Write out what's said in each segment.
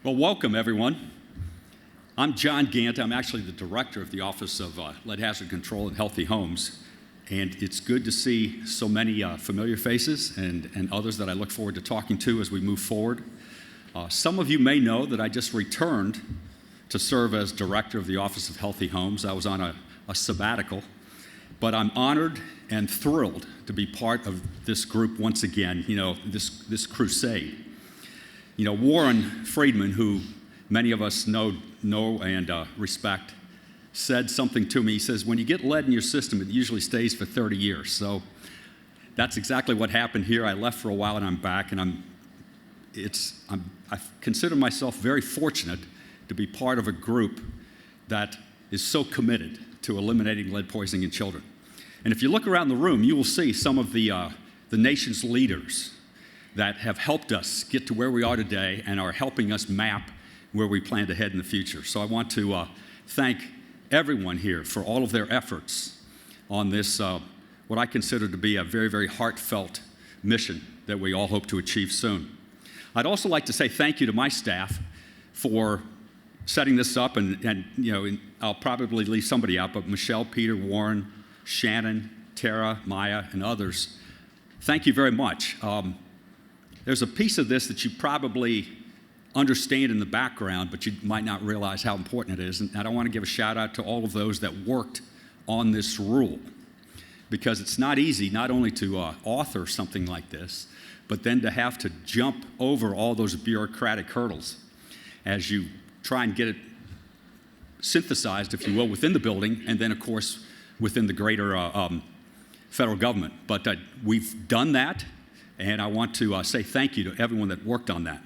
Well, welcome, everyone. I'm John Gant. I'm actually the director of the Office of Lead Hazard Control in Healthy Homes. And it's good to see so many familiar faces and others that I look forward to talking to as we move forward. Some of you may know that I just returned to serve as director of the Office of Healthy Homes. I was on a sabbatical, but I'm honored and thrilled to be part of this group once again, this crusade. Warren Friedman, who many of us know and respect, said something to me. He says, when you get lead in your system, it usually stays for 30 years. So that's exactly what happened here. I left for a while and I'm back, and I consider myself very fortunate to be part of a group that is so committed to eliminating lead poisoning in children. And if you look around the room, you will see some of the nation's leaders that have helped us get to where we are today and are helping us map where we plan to head in the future. So I want to thank everyone here for all of their efforts on this, what I consider to be a very, very heartfelt mission that we all hope to achieve soon. I'd also like to say thank you to my staff for setting this up, and I'll probably leave somebody out, but Michelle, Peter, Warren, Shannon, Tara, Maya, and others, thank you very much. There's a piece of this that you probably understand in the background, but you might not realize how important it is. And I want to give a shout out to all of those that worked on this rule, because it's not easy not only to author something like this, but then to have to jump over all those bureaucratic hurdles as you try and get it synthesized, if you will, within the building, and then, of course, within the greater federal government. But we've done that, and I want to say thank you to everyone that worked on that.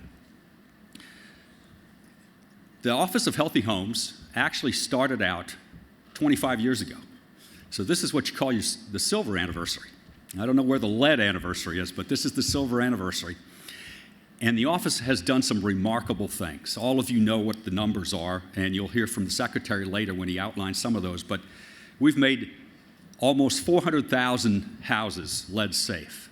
The Office of Healthy Homes actually started out 25 years ago. So this is what you call the silver anniversary. I don't know where the lead anniversary is, but this is the silver anniversary. And the office has done some remarkable things. All of you know what the numbers are, and you'll hear from the secretary later when he outlines some of those. But we've made almost 400,000 houses lead safe.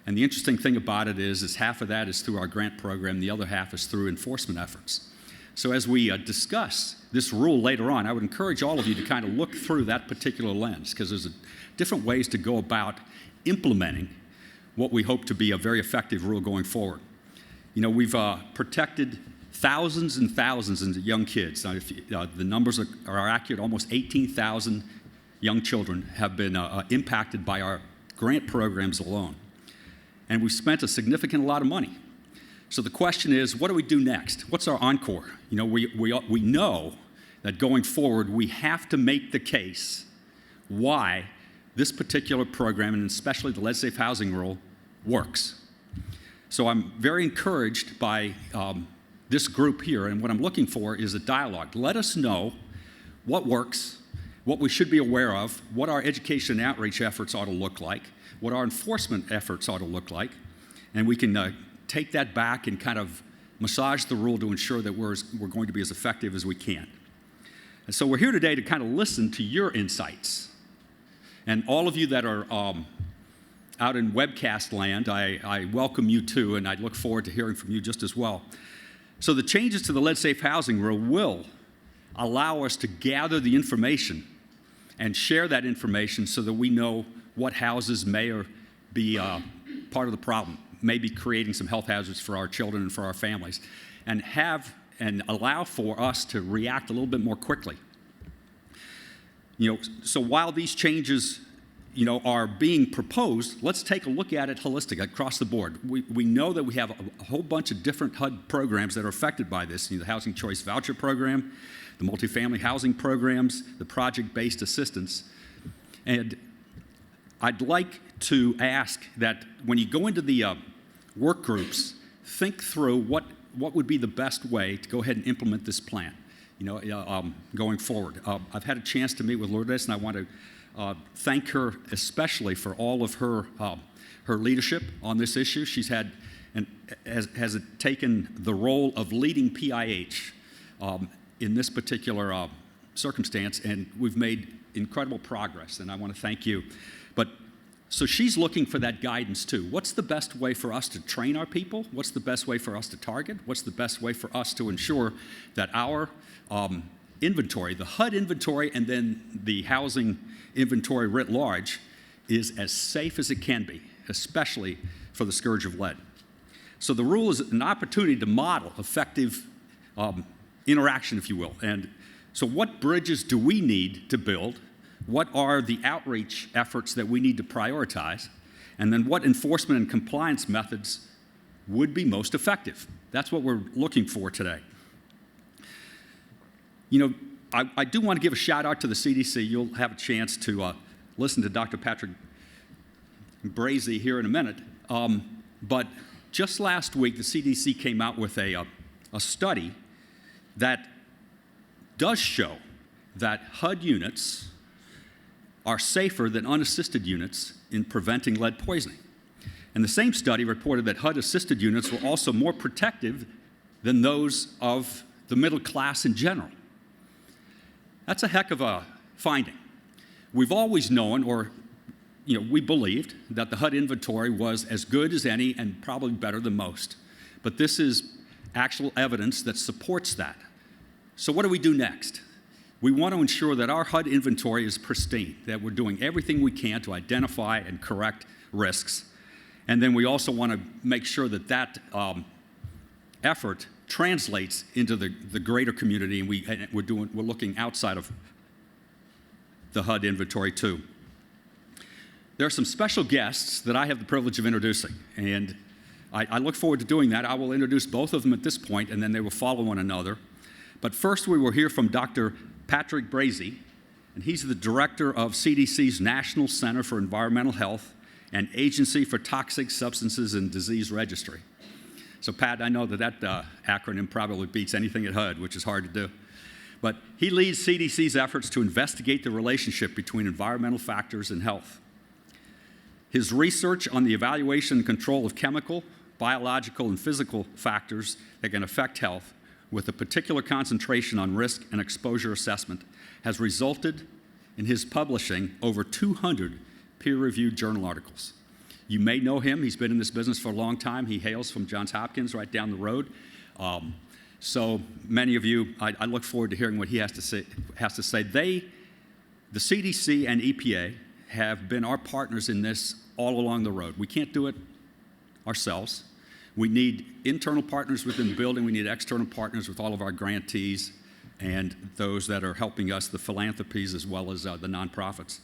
And the interesting thing about it is half of that is through our grant program, the other half is through enforcement efforts. So as we discuss this rule later on, I would encourage all of you to kind of look through that particular lens, because there's different ways to go about implementing what we hope to be a very effective rule going forward. We've protected thousands and thousands of young kids. Now, if the numbers are accurate, almost 18,000 young children have been impacted by our grant programs alone. And we've spent a significant lot of money. So the question is, what do we do next? What's our encore? We know that going forward, we have to make the case why this particular program, and especially the lead-safe housing rule, works. So I'm very encouraged by this group here, and what I'm looking for is a dialogue. Let us know what works, what we should be aware of, what our education and outreach efforts ought to look like, what our enforcement efforts ought to look like, and we can take that back and kind of massage the rule to ensure that we're going to be as effective as we can. And so we're here today to kind of listen to your insights. And all of you that are out in webcast land, I welcome you too, and I look forward to hearing from you just as well. So the changes to the lead-safe housing rule will allow us to gather the information and share that information so that we know what houses may be part of the problem, may be creating some health hazards for our children and for our families, and allow for us to react a little bit more quickly. So while these changes, are being proposed, let's take a look at it holistic across the board. We know that we have a whole bunch of different HUD programs that are affected by this. The Housing Choice Voucher Program, the multifamily housing programs, the project-based assistance. And I'd like to ask that when you go into the work groups, think through what would be the best way to go ahead and implement this plan, going forward. I've had a chance to meet with Lourdes, and I want to thank her especially for all of her leadership on this issue. She's had and has taken the role of leading PIH in this particular circumstance, and we've made incredible progress, and I want to thank you. But So she's looking for that guidance too. What's the best way for us to train our people? What's the best way for us to target? What's the best way for us to ensure that our inventory, the HUD inventory and then the housing inventory writ large, is as safe as it can be, especially for the scourge of lead? So the rule is an opportunity to model effective interaction, if you will. And so what bridges do we need to build? What are the outreach efforts that we need to prioritize? And then what enforcement and compliance methods would be most effective? That's what we're looking for today. You know, I do want to give a shout out to the CDC. You'll have a chance to listen to Dr. Patrick Brazy here in a minute. But just last week, the CDC came out with a study that does show that HUD units are safer than unassisted units in preventing lead poisoning. And the same study reported that HUD-assisted units were also more protective than those of the middle class in general. That's a heck of a finding. We've always known, or we believed, that the HUD inventory was as good as any and probably better than most. But this is actual evidence that supports that. So what do we do next? We want to ensure that our HUD inventory is pristine, that we're doing everything we can to identify and correct risks. And then we also want to make sure that that effort translates into the greater community, and we're looking outside of the HUD inventory too. There are some special guests that I have the privilege of introducing, and I look forward to doing that. I will introduce both of them at this point, and then they will follow one another. But first we will hear from Dr. Patrick Brazy, and he's the director of CDC's National Center for Environmental Health and Agency for Toxic Substances and Disease Registry. So Pat, I know that acronym probably beats anything at HUD, which is hard to do. But he leads CDC's efforts to investigate the relationship between environmental factors and health. His research on the evaluation and control of chemical, biological, and physical factors that can affect health, with a particular concentration on risk and exposure assessment, has resulted in his publishing over 200 peer-reviewed journal articles. You may know him. He's been in this business for a long time. He hails from Johns Hopkins right down the road. So many of you, I look forward to hearing what he has to say. The CDC and EPA have been our partners in this all along the road. We can't do it ourselves. We need internal partners within the building. We need external partners with all of our grantees and those that are helping us, the philanthropies as well as the nonprofits.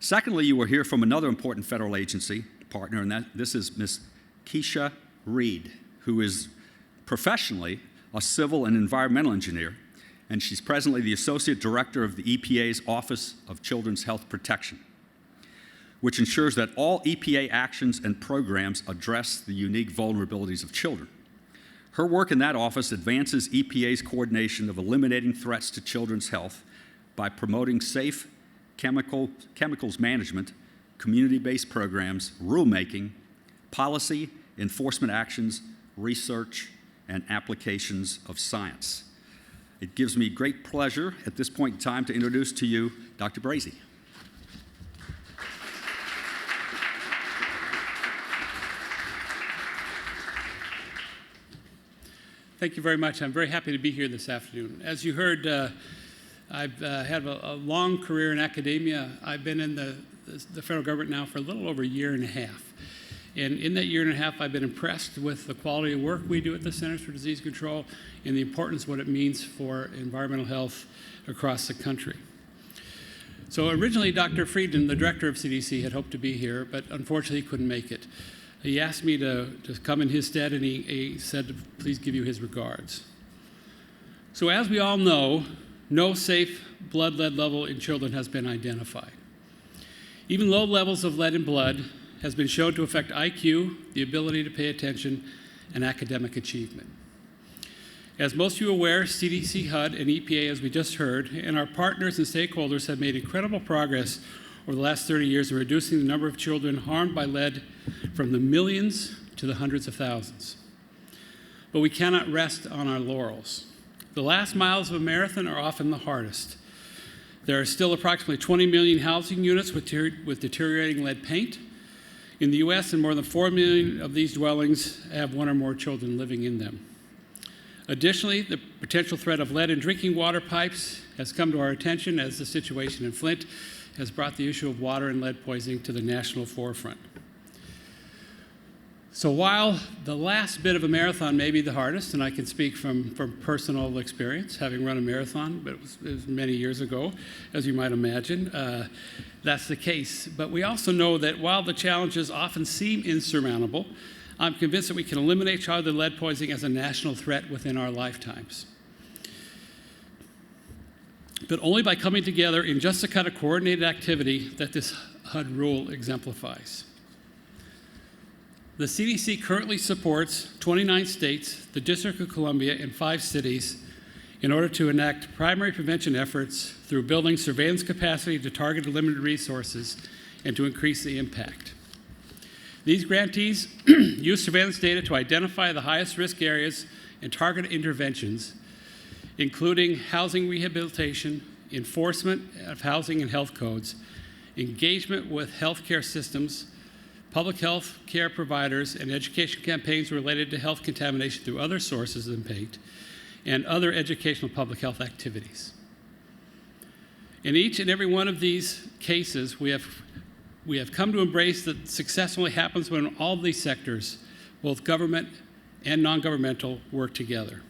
Secondly, you will hear from another important federal agency partner, and this is Ms. Keisha Reed, who is professionally a civil and environmental engineer, and she's presently the Associate Director of the EPA's Office of Children's Health Protection, which ensures that all EPA actions and programs address the unique vulnerabilities of children. Her work in that office advances EPA's coordination of eliminating threats to children's health by promoting safe chemicals management, community-based programs, rulemaking, policy, enforcement actions, research, and applications of science. It gives me great pleasure at this point in time to introduce to you Dr. Brazy. Thank you very much. I'm very happy to be here this afternoon. As you heard, I've had a long career in academia. I've been in the federal government now for a little over a year and a half. And in that year and a half, I've been impressed with the quality of work we do at the Centers for Disease Control and the importance of what it means for environmental health across the country. So originally, Dr. Frieden, the director of CDC, had hoped to be here, but unfortunately he couldn't make it. He asked me to come in his stead, and he said to please give you his regards. So as we all know, no safe blood lead level in children has been identified. Even low levels of lead in blood has been shown to affect IQ, the ability to pay attention, and academic achievement. As most of you are aware, CDC, HUD, and EPA, as we just heard, and our partners and stakeholders have made incredible progress over the last 30 years in reducing the number of children harmed by lead from the millions to the hundreds of thousands. But we cannot rest on our laurels. The last miles of a marathon are often the hardest. There are still approximately 20 million housing units with deteriorating lead paint in the U.S., and more than 4 million of these dwellings have one or more children living in them. Additionally, the potential threat of lead in drinking water pipes has come to our attention as the situation in Flint has brought the issue of water and lead poisoning to the national forefront. So while the last bit of a marathon may be the hardest, and I can speak from personal experience, having run a marathon, but it was many years ago, as you might imagine, that's the case. But we also know that while the challenges often seem insurmountable, I'm convinced that we can eliminate childhood lead poisoning as a national threat within our lifetimes. But only by coming together in just the kind of coordinated activity that this HUD rule exemplifies. The CDC currently supports 29 states, the District of Columbia, and 5 cities in order to enact primary prevention efforts through building surveillance capacity to target limited resources and to increase the impact. These grantees use surveillance data to identify the highest risk areas and target interventions, including housing rehabilitation, enforcement of housing and health codes, engagement with healthcare systems, public health care providers, and education campaigns related to health contamination through other sources than paint, and other educational public health activities. In each and every one of these cases, we have come to embrace that success only happens when all of these sectors, both government and non-governmental, work together.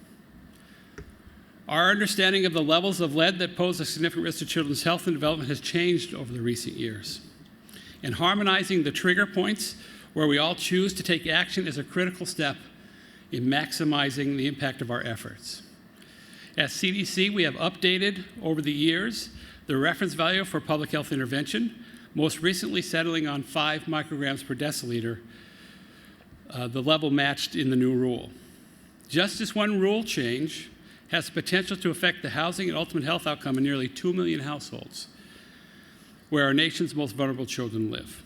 Our understanding of the levels of lead that pose a significant risk to children's health and development has changed over the recent years. And harmonizing the trigger points where we all choose to take action is a critical step in maximizing the impact of our efforts. At CDC, we have updated over the years the reference value for public health intervention, most recently settling on 5 micrograms per deciliter, the level matched in the new rule. Just this one rule change has the potential to affect the housing and ultimate health outcome in nearly 2 million households, where our nation's most vulnerable children live.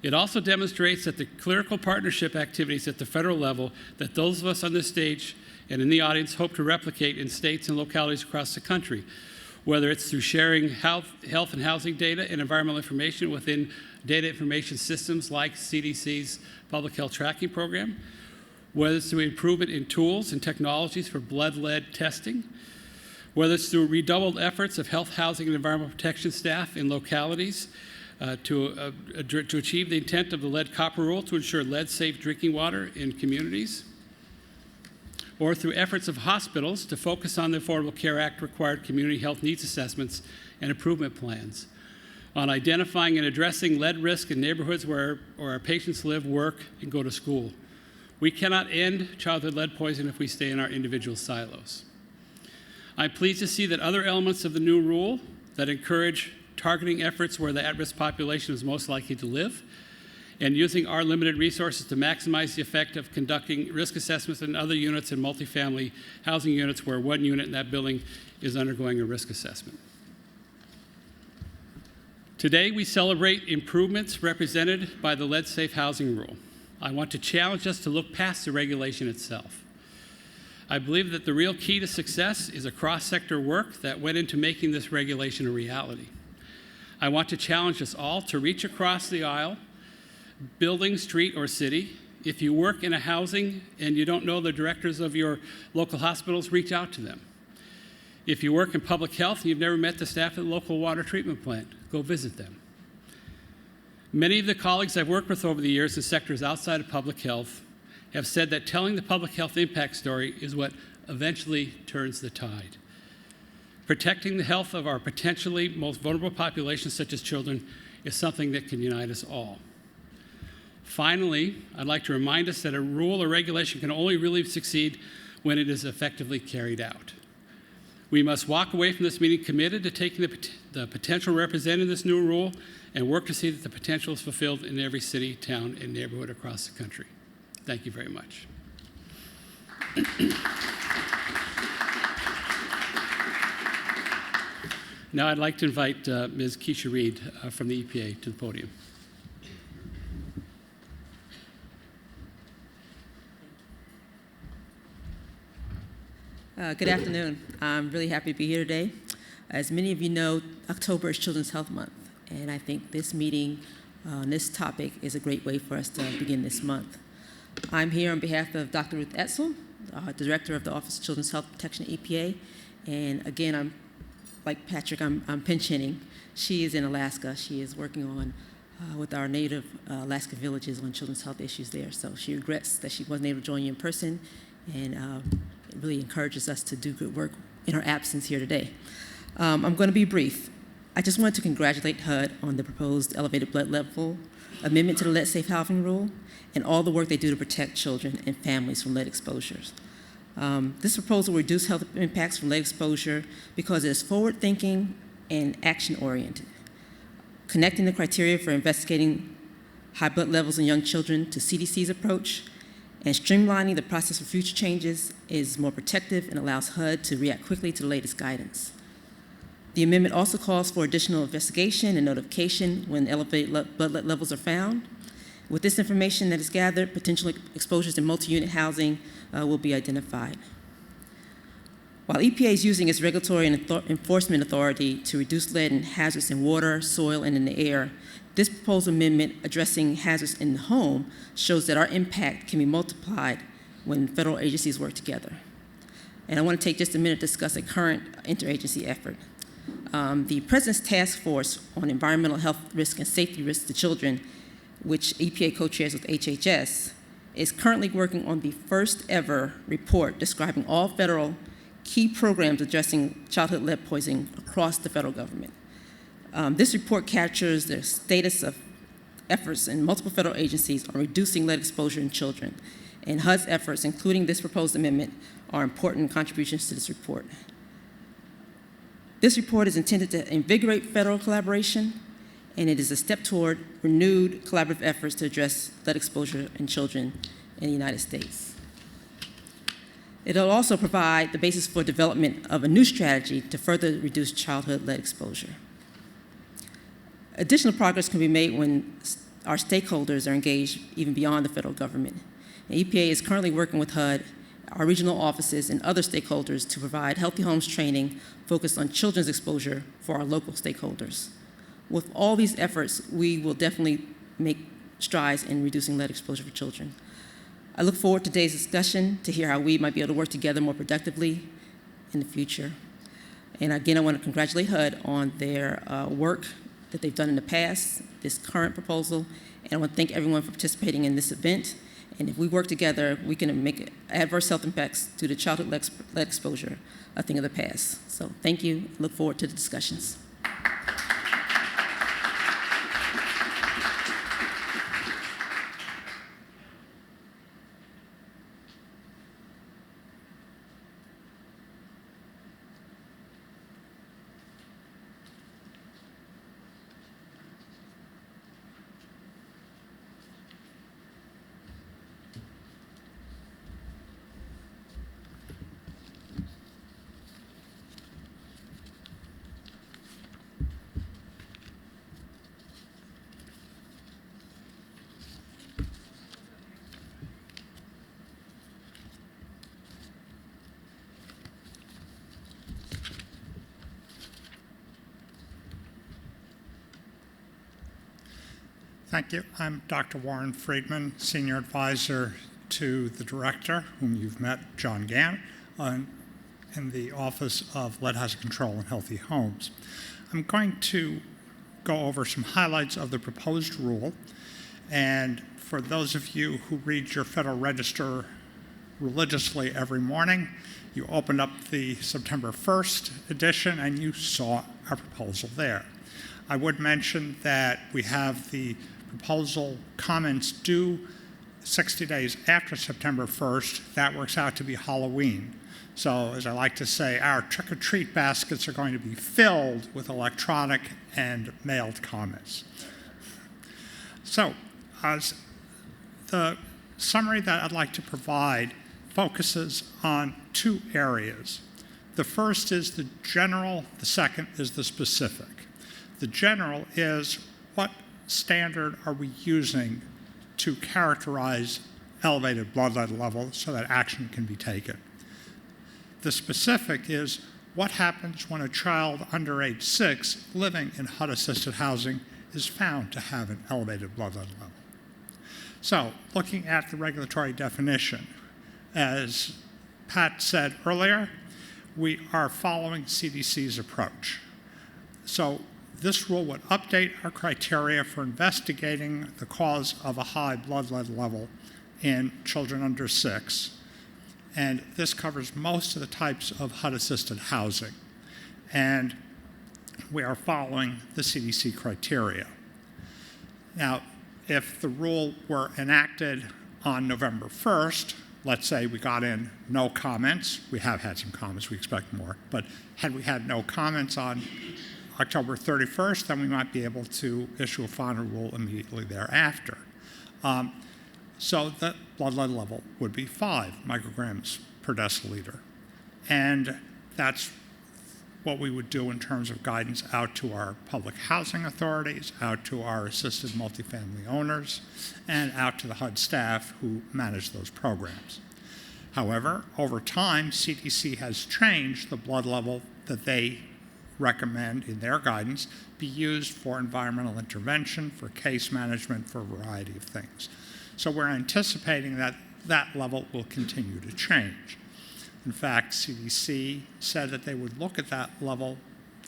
It also demonstrates that the clerical partnership activities at the federal level that those of us on this stage and in the audience hope to replicate in states and localities across the country, whether it's through sharing health and housing data and environmental information within data information systems like CDC's Public Health Tracking Program, whether it's through improvement in tools and technologies for blood lead testing, whether it's through redoubled efforts of health, housing, and environmental protection staff in localities to achieve the intent of the lead-copper rule to ensure lead-safe drinking water in communities, or through efforts of hospitals to focus on the Affordable Care Act required community health needs assessments and improvement plans, on identifying and addressing lead risk in neighborhoods where our patients live, work, and go to school. We cannot end childhood lead poisoning if we stay in our individual silos. I'm pleased to see that other elements of the new rule that encourage targeting efforts where the at-risk population is most likely to live, and using our limited resources to maximize the effect of conducting risk assessments in other units and multifamily housing units where one unit in that building is undergoing a risk assessment. Today, we celebrate improvements represented by the lead-safe housing rule. I want to challenge us to look past the regulation itself. I believe that the real key to success is a cross-sector work that went into making this regulation a reality. I want to challenge us all to reach across the aisle, building, street, or city. If you work in a housing and you don't know the directors of your local hospitals, reach out to them. If you work in public health and you've never met the staff at the local water treatment plant, go visit them. Many of the colleagues I've worked with over the years in sectors outside of public health have said that telling the public health impact story is what eventually turns the tide. Protecting the health of our potentially most vulnerable populations, such as children, is something that can unite us all. Finally, I'd like to remind us that a rule or regulation can only really succeed when it is effectively carried out. We must walk away from this meeting committed to taking the potential represented in this new rule and work to see that the potential is fulfilled in every city, town, and neighborhood across the country. Thank you very much. Now I'd like to invite Ms. Keisha Reed from the EPA to the podium. Good afternoon. I'm really happy to be here today. As many of you know, October is Children's Health Month, and I think this meeting on this topic is a great way for us to begin this month. I'm here on behalf of Dr. Ruth Etzel, Director of the Office of Children's Health Protection at EPA, and again, I'm like Patrick, I'm pinch hitting. She is in Alaska. She is working on with our native Alaska villages on children's health issues there. So she regrets that she wasn't able to join you in person, and it really encourages us to do good work in her absence here today. I'm going to be brief. I just wanted to congratulate HUD on the proposed elevated blood level amendment to the lead safe housing rule and all the work they do to protect children and families from lead exposures. This proposal will reduce health impacts from lead exposure because it is forward-thinking and action-oriented, connecting the criteria for investigating high blood levels in young children to CDC's approach, and streamlining the process for future changes is more protective and allows HUD to react quickly to the latest guidance. The amendment also calls for additional investigation and notification when elevated blood levels are found. With this information that is gathered, potential exposures in multi-unit housing will be identified. While EPA is using its regulatory and enforcement authority to reduce lead and hazards in water, soil, and in the air, this proposed amendment addressing hazards in the home shows that our impact can be multiplied when federal agencies work together. And I want to take just a minute to discuss a current interagency effort. The President's Task Force on Environmental Health Risk and Safety Risks to Children, which EPA co-chairs with HHS, is currently working on the first ever report describing all federal key programs addressing childhood lead poisoning across the federal government. This report captures the status of efforts in multiple federal agencies on reducing lead exposure in children, and HUD's efforts, including this proposed amendment, are important contributions to this report. This report is intended to invigorate federal collaboration, and it is a step toward renewed collaborative efforts to address lead exposure in children in the United States. It will also provide the basis for development of a new strategy to further reduce childhood lead exposure. Additional progress can be made when our stakeholders are engaged even beyond the federal government. The EPA is currently working with HUD, our regional offices, and other stakeholders to provide healthy homes training focused on children's exposure for our local stakeholders. With all these efforts, we will definitely make strides in reducing lead exposure for children. I look forward to today's discussion to hear how we might be able to work together more productively in the future. And again, I want to congratulate HUD on their work that they've done in the past, this current proposal, and I want to thank everyone for participating in this event. And if we work together, we can make adverse health impacts due to childhood lead exposure a thing of the past. So thank you. Look forward to the discussions. Thank you. I'm Dr. Warren Friedman, Senior Advisor to the Director, whom you've met, John Gann, in the Office of Lead Hazard Control and Healthy Homes. I'm going to go over some highlights of the proposed rule. And for those of you who read your Federal Register religiously every morning, you opened up the September 1st edition and you saw our proposal there. I would mention that we have the proposal comments due 60 days after September 1st. That works out to be Halloween. So, as I like to say, our trick-or-treat baskets are going to be filled with electronic and mailed comments. So, the summary that I'd like to provide focuses on two areas. The first is the general, the second is the specific. The general is what standard are we using to characterize elevated blood lead levels so that action can be taken. The specific is what happens when a child under age 6 living in HUD-assisted housing is found to have an elevated blood lead level? So, looking at the regulatory definition, as Pat said earlier, we are following CDC's approach. So, this rule would update our criteria for investigating the cause of a high blood lead level in children under 6. And this covers most of the types of HUD-assisted housing. And we are following the CDC criteria. Now, if the rule were enacted on November 1st, let's say we got in no comments. We have had some comments. We expect more. But had we had no comments on October 31st, then we might be able to issue a final rule immediately thereafter. So the blood lead level would be 5 micrograms per deciliter. And that's what we would do in terms of guidance out to our public housing authorities, out to our assisted multifamily owners, and out to the HUD staff who manage those programs. However, over time, CDC has changed the blood level that they recommend in their guidance be used for environmental intervention, for case management, for a variety of things. So we're anticipating that that level will continue to change. In fact, CDC said that they would look at that level,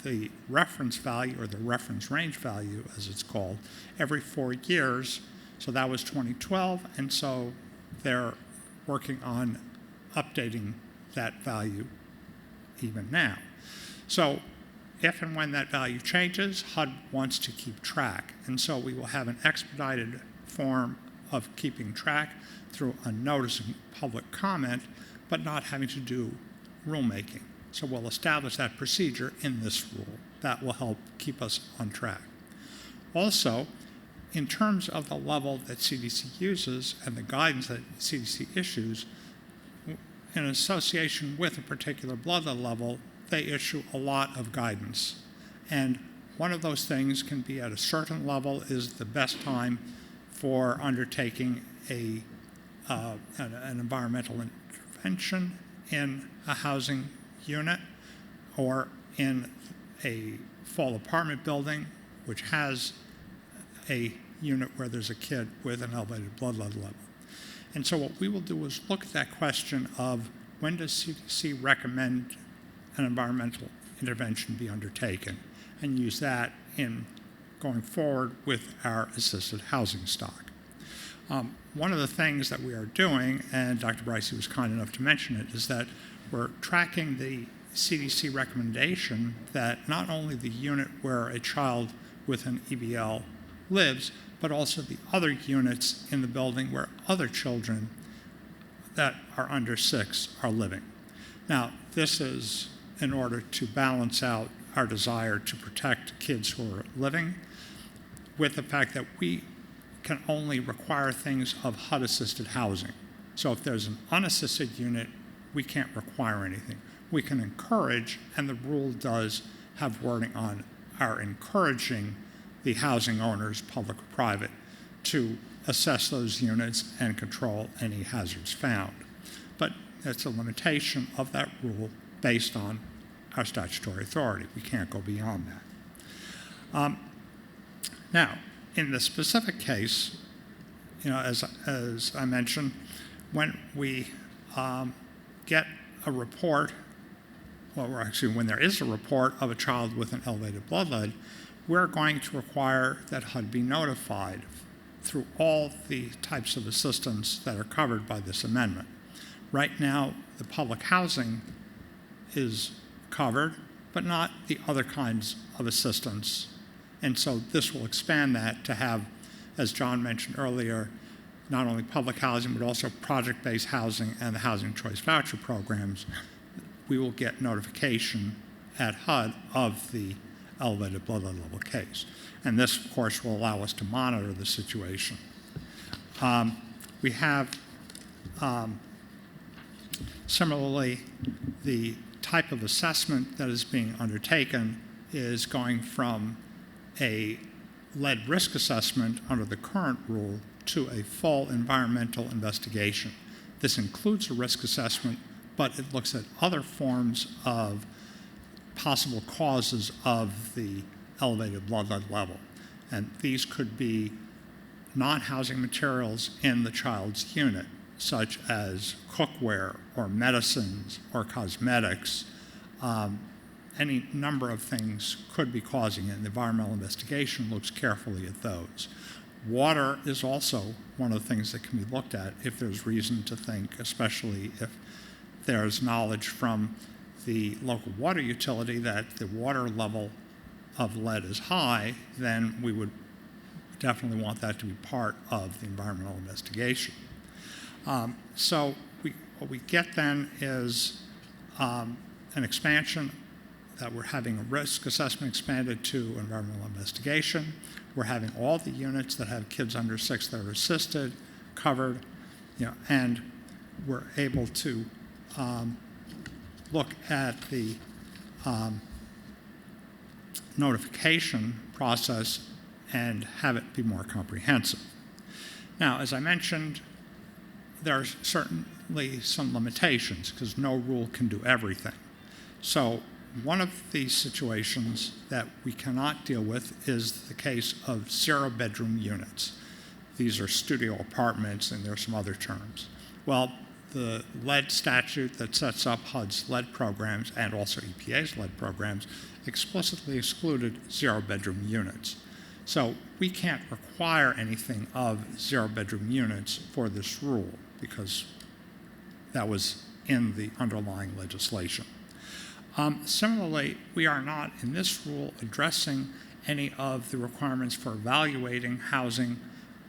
the reference value, or the reference range value, as it's called, every 4 years. So that was 2012, and so they're working on updating that value even now. So if and when that value changes, HUD wants to keep track, and so we will have an expedited form of keeping track through a notice of public comment, but not having to do rulemaking. So we'll establish that procedure in this rule. That will help keep us on track. Also, in terms of the level that CDC uses and the guidance that CDC issues, in association with a particular blood lead level, they issue a lot of guidance. And one of those things can be at a certain level is the best time for undertaking an environmental intervention in a housing unit or in a full apartment building which has a unit where there's a kid with an elevated blood lead level. And so what we will do is look at that question of when does CDC recommend an environmental intervention be undertaken and use that in going forward with our assisted housing stock. One of the things that we are doing, and Dr. Bricey was kind enough to mention it, is that we're tracking the CDC recommendation that not only the unit where a child with an EBL lives, but also the other units in the building where other children that are under 6 are living. Now, this is in order to balance out our desire to protect kids who are living with the fact that we can only require things of HUD-assisted housing. So if there's an unassisted unit, we can't require anything. We can encourage, and the rule does have wording on our encouraging the housing owners, public or private, to assess those units and control any hazards found. But it's a limitation of that rule based on our statutory authority. We can't go beyond that. Now, in the specific case, as I mentioned, when we get a report, when there is a report of a child with an elevated blood lead, we're going to require that HUD be notified through all the types of assistance that are covered by this amendment. Right now, the public housing is covered, but not the other kinds of assistance. And so this will expand that to have, as John mentioned earlier, not only public housing, but also project-based housing and the housing choice voucher programs. We will get notification at HUD of the elevated blood lead level case. And this, of course, will allow us to monitor the situation. We have, similarly, the type of assessment that is being undertaken is going from a lead risk assessment under the current rule to a full environmental investigation. This includes a risk assessment, but it looks at other forms of possible causes of the elevated blood lead level. And these could be non-housing materials in the child's unit, such as cookware or medicines or cosmetics. Any number of things could be causing it, and the environmental investigation looks carefully at those. Water is also one of the things that can be looked at if there's reason to think, especially if there's knowledge from the local water utility that the water level of lead is high, then we would definitely want that to be part of the environmental investigation. So what we get then is an expansion that we're having a risk assessment expanded to environmental investigation. We're having all the units that have kids under 6 that are assisted covered, and we're able to look at the notification process and have it be more comprehensive. Now, as I mentioned, there are certainly some limitations because no rule can do everything. So one of the situations that we cannot deal with is the case of 0-bedroom units. These are studio apartments, and there are some other terms. Well, the lead statute that sets up HUD's lead programs and also EPA's lead programs explicitly excluded 0-bedroom units. So we can't require anything of 0-bedroom units for this rule because that was in the underlying legislation. Similarly, we are not in this rule addressing any of the requirements for evaluating housing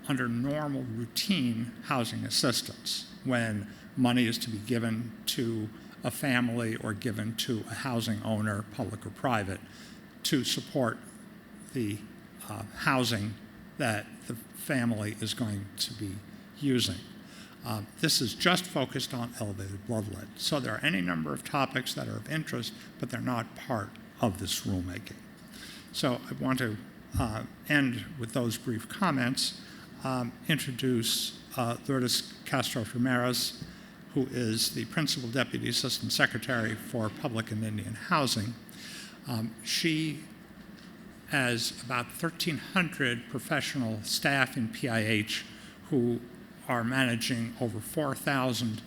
under normal routine housing assistance when money is to be given to a family or given to a housing owner, public or private, to support the housing that the family is going to be using. This is just focused on elevated blood lead. So there are any number of topics that are of interest, but they're not part of this rulemaking. So I want to end with those brief comments, introduce Lourdes Castro-Ramirez, who is the Principal Deputy Assistant Secretary for Public and Indian Housing. She has about 1,300 professional staff in PIH who are managing over 4,000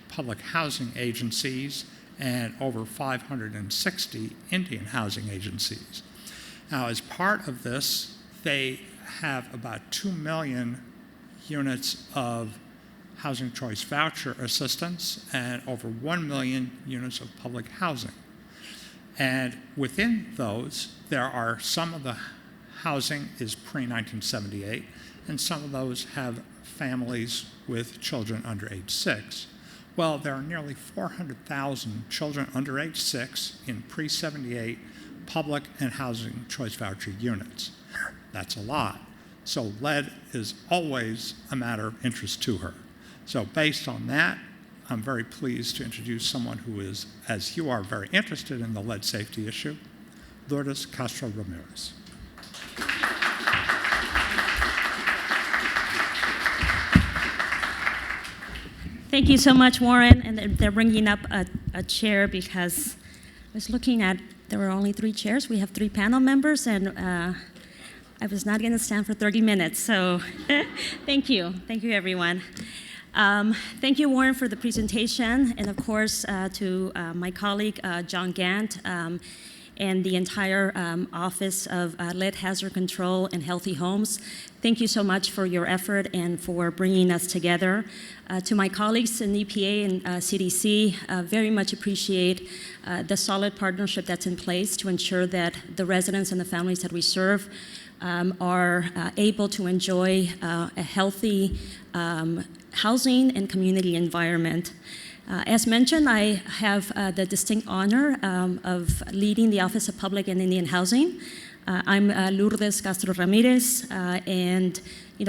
public housing agencies and over 560 Indian housing agencies. Now, as part of this, they have about 2 million units of housing choice voucher assistance and over 1 million units of public housing. And within those, there are some of the housing is pre-1978, and some of those have families with children under age 6. Well, there are nearly 400,000 children under age 6 in pre-78 public and housing choice voucher units. That's a lot. So lead is always a matter of interest to her. So based on that, I'm very pleased to introduce someone who is, as you are, very interested in the lead safety issue, Lourdes Castro-Ramirez. Thank you so much, Warren. And they're bringing up a chair because I was looking at, there were only 3 chairs. We have 3 panel members, and I was not going to stand for 30 minutes. So thank you. Thank you, everyone. Thank you, Warren, for the presentation, and of course to my colleague, John Gant, and the entire Office of Lead Hazard Control and Healthy Homes. Thank you so much for your effort and for bringing us together. To my colleagues in EPA and CDC, very much appreciate the solid partnership that's in place to ensure that the residents and the families that we serve are able to enjoy a healthy housing and community environment. As mentioned, I have the distinct honor of leading the Office of Public and Indian Housing. I'm Lourdes Castro-Ramirez, and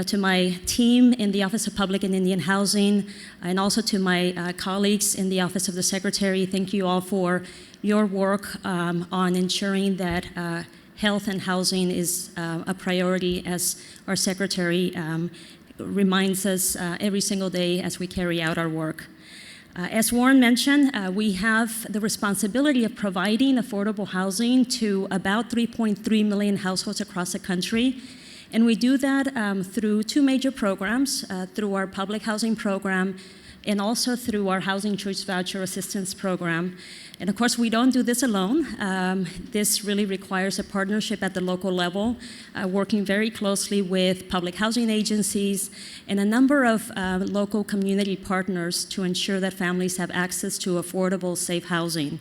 to my team in the Office of Public and Indian Housing, and also to my colleagues in the Office of the Secretary, thank you all for your work on ensuring that health and housing is a priority, as our Secretary reminds us every single day as we carry out our work. As Warren mentioned, we have the responsibility of providing affordable housing to about 3.3 million households across the country. And we do that through two major programs, through our public housing program and also through our Housing Choice Voucher Assistance Program. And of course, we don't do this alone. This really requires a partnership at the local level, working very closely with public housing agencies and a number of local community partners to ensure that families have access to affordable, safe housing.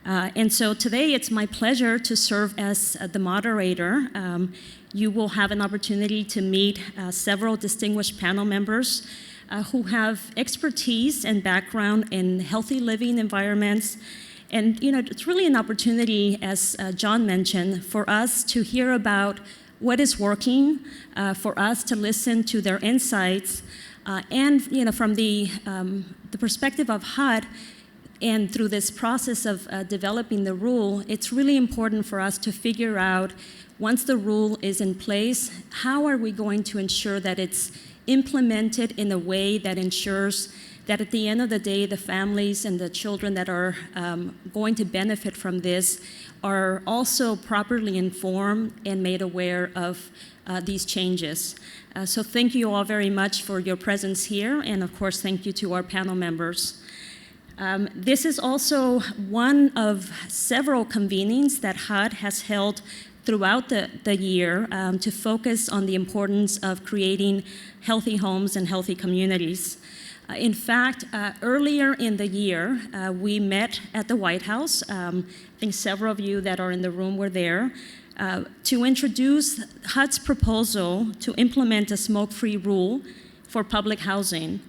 And so today, it's my pleasure to serve as the moderator. You will have an opportunity to meet several distinguished panel members who have expertise and background in healthy living environments. And it's really an opportunity, as John mentioned, for us to hear about what is working, for us to listen to their insights, and from the perspective of HUD, and through this process of developing the rule, it's really important for us to figure out, once the rule is in place, how are we going to ensure that it's implemented in a way that ensures that at the end of the day, the families and the children that are going to benefit from this are also properly informed and made aware of these changes. So thank you all very much for your presence here, and of course, thank you to our panel members. This is also one of several convenings that HUD has held throughout the year to focus on the importance of creating healthy homes and healthy communities. In fact, earlier in the year, we met at the White House. I think several of you that are in the room were there to introduce HUD's proposal to implement a smoke-free rule for public housing.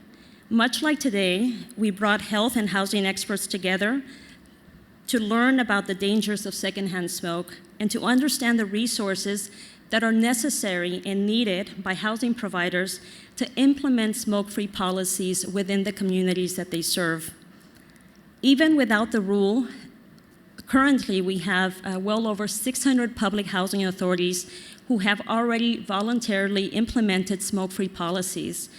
Much like today, we brought health and housing experts together to learn about the dangers of secondhand smoke and to understand the resources that are necessary and needed by housing providers to implement smoke-free policies within the communities that they serve. Even without the rule, currently we have well over 600 public housing authorities who have already voluntarily implemented smoke-free policies.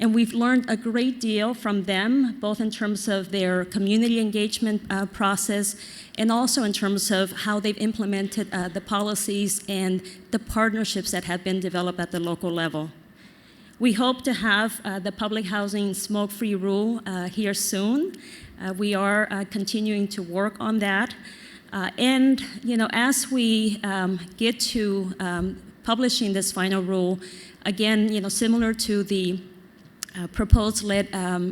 And we've learned a great deal from them, both in terms of their community engagement process and also in terms of how they've implemented the policies and the partnerships that have been developed at the local level. We hope to have the public housing smoke-free rule here soon. We are continuing to work on that. And as we get to publishing this final rule, again, similar to the proposed lead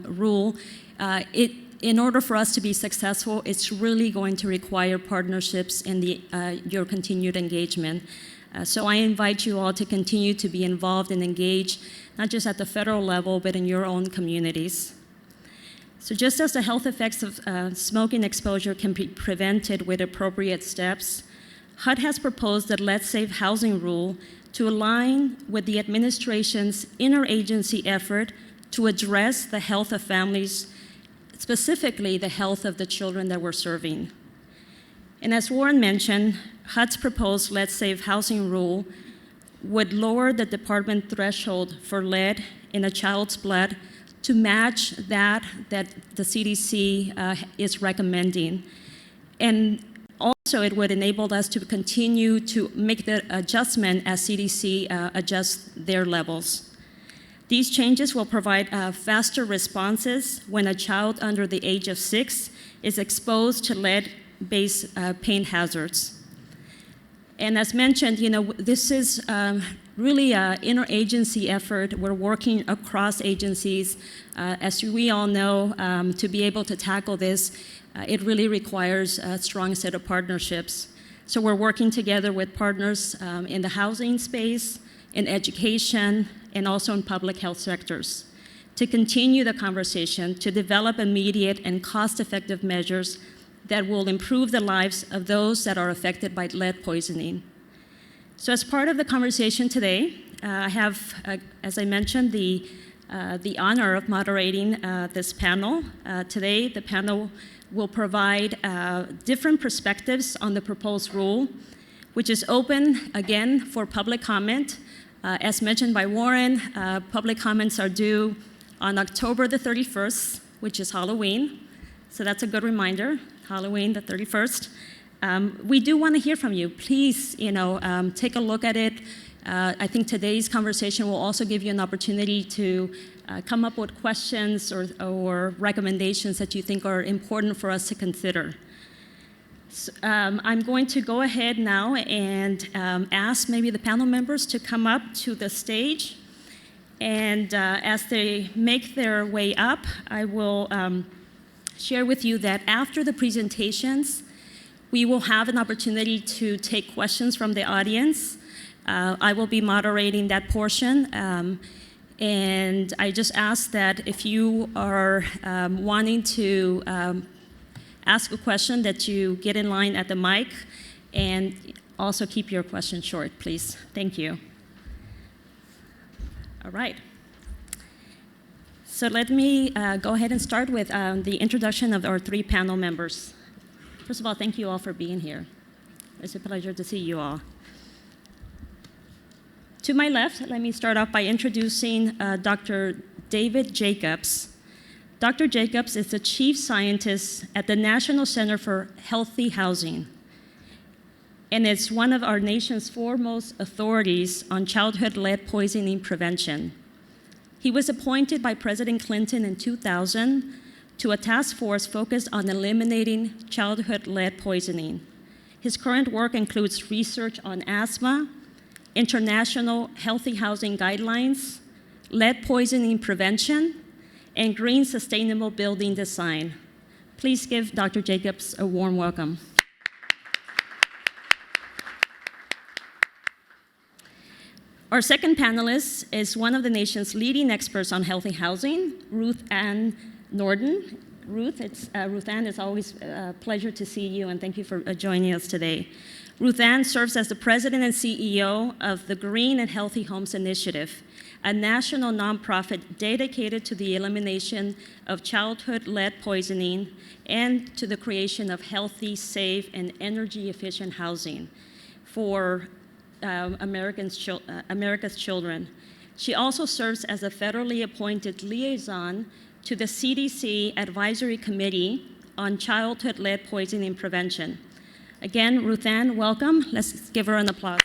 rule, in order for us to be successful, it's really going to require partnerships and your continued engagement. So I invite you all to continue to be involved and engaged, not just at the federal level, but in your own communities. So just as the health effects of smoking exposure can be prevented with appropriate steps, HUD has proposed the Let's Save Housing rule to align with the administration's interagency effort to address the health of families, specifically the health of the children that we're serving. And as Warren mentioned, HUD's proposed Let's Save Housing rule would lower the department threshold for lead in a child's blood to match that the CDC is recommending. And also, it would enable us to continue to make the adjustment as CDC adjusts their levels. These changes will provide faster responses when a child under the age of 6 is exposed to lead-based pain hazards. And as mentioned, this is really an interagency effort. We're working across agencies. As we all know, to be able to tackle this, it really requires a strong set of partnerships. So we're working together with partners in the housing space, in education, and also in public health sectors to continue the conversation to develop immediate and cost-effective measures that will improve the lives of those that are affected by lead poisoning. So as part of the conversation today, I have, as I mentioned, the honor of moderating this panel. Today, the panel will provide different perspectives on the proposed rule, which is open, again, for public comment. As mentioned by Warren, public comments are due on October the 31st which is Halloween. So that's a good reminder, Halloween, the 31st. We do want to hear from you. Please, take a look at it. I think today's conversation will also give you an opportunity to come up with questions or recommendations that you think are important for us to consider. So, I'm going to go ahead now and ask maybe the panel members to come up to the stage. And as they make their way up, I will share with you that after the presentations, we will have an opportunity to take questions from the audience. I will be moderating that portion. And I just ask that if you are wanting to ask a question, that you get in line at the mic and also keep your question short, please. Thank you. All right. So let me go ahead and start with the introduction of our three panel members. First of all, thank you all for being here. It's a pleasure to see you all. To my left, let me start off by introducing Dr. David Jacobs. Dr. Jacobs is the chief scientist at the National Center for Healthy Housing, and is one of our nation's foremost authorities on childhood lead poisoning prevention. He was appointed by President Clinton in 2000 to a task force focused on eliminating childhood lead poisoning. His current work includes research on asthma, international healthy housing guidelines, lead poisoning prevention, and green sustainable building design. Please give Dr. Jacobs a warm welcome. Our second panelist is one of the nation's leading experts on healthy housing, Ruth Ann Norden. Ruth Ann, it's always a pleasure to see you, and thank you for joining us today. Ruth Ann serves as the president and CEO of the Green and Healthy Homes Initiative, a national nonprofit dedicated to the elimination of childhood lead poisoning and to the creation of healthy, safe, and energy-efficient housing for America's children. She also serves as a federally appointed liaison to the CDC Advisory Committee on Childhood Lead Poisoning Prevention. Again, Ruth Ann, welcome. Let's give her an applause.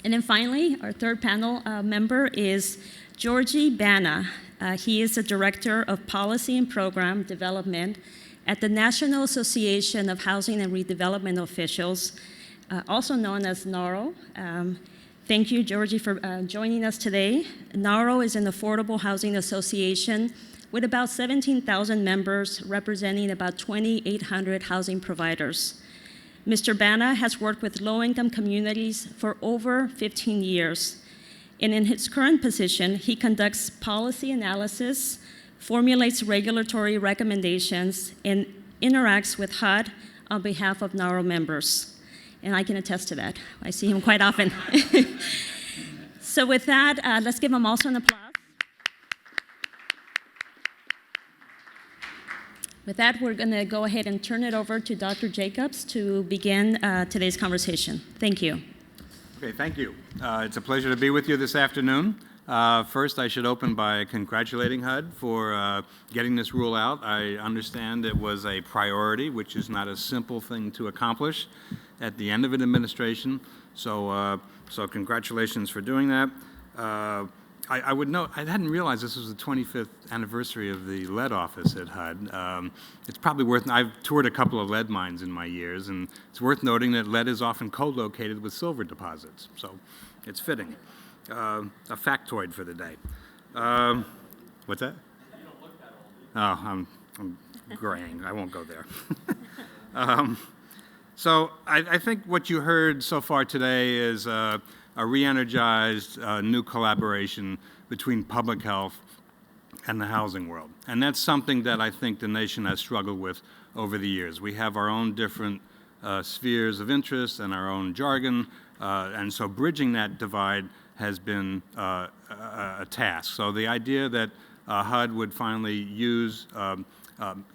And then finally, our third panel member is Georgie Bana. He is the Director of Policy and Program Development at the National Association of Housing and Redevelopment Officials, also known as NARO. Thank you, Georgie, for joining us today. NARO is an affordable housing association with about 17,000 members representing about 2,800 housing providers. Mr. Bana has worked with low-income communities for over 15 years. And in his current position, he conducts policy analysis, formulates regulatory recommendations, and interacts with HUD on behalf of NARO members. And I can attest to that. I see him quite often. So with that, let's give him also an applause. With that, we're going to go ahead and turn it over to Dr. Jacobs to begin today's conversation. Thank you. Okay, thank you. It's a pleasure to be with you this afternoon. First, I should open by congratulating HUD for getting this rule out. I understand it was a priority, which is not a simple thing to accomplish at the end of an administration. So congratulations for doing that. I would note, I hadn't realized this was the 25th anniversary of the lead office at HUD. It's probably worth, I've toured a couple of lead mines in my years, and it's worth noting that lead is often co-located with silver deposits, so it's fitting. A factoid for the day. What's that? You don't look that old. Oh, I'm graying. I won't go there. So I think what you heard so far today is a re-energized new collaboration between public health and the housing world. And that's something that I think the nation has struggled with over the years. We have our own different spheres of interest and our own jargon, and so bridging that divide has been a task. So the idea that HUD would finally use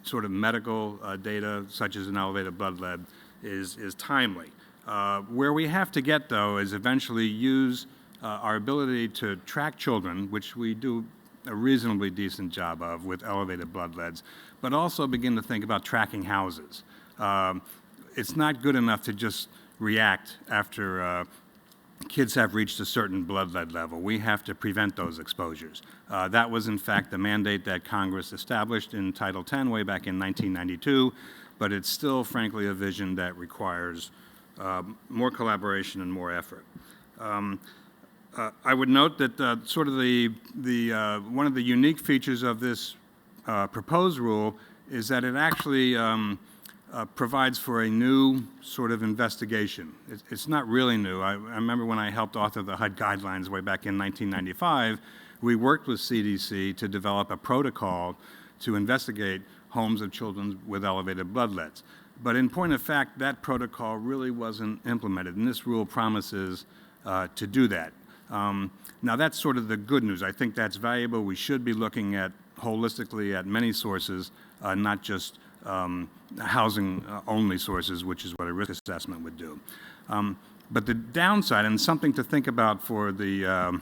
sort of medical data, such as an elevated blood lead, is timely. Where we have to get, though, is eventually use our ability to track children, which we do a reasonably decent job of with elevated blood leads, but also begin to think about tracking houses. It's not good enough to just react after kids have reached a certain blood lead level. We have to prevent those exposures. That was, in fact, the mandate that Congress established in Title X way back in 1992, but it's still, frankly, a vision that requires more collaboration and more effort. I would note that sort of one of the unique features of this proposed rule is that it actually provides for a new sort of investigation. It's not really new. I remember when I helped author the HUD guidelines way back in 1995, we worked with CDC to develop a protocol to investigate homes of children with elevated blood leads. But in point of fact, that protocol really wasn't implemented, and this rule promises to do that. Now, that's sort of the good news. I think that's valuable. We should be looking at holistically at many sources, not just housing-only sources, which is what a risk assessment would do. But the downside, and something to think about for the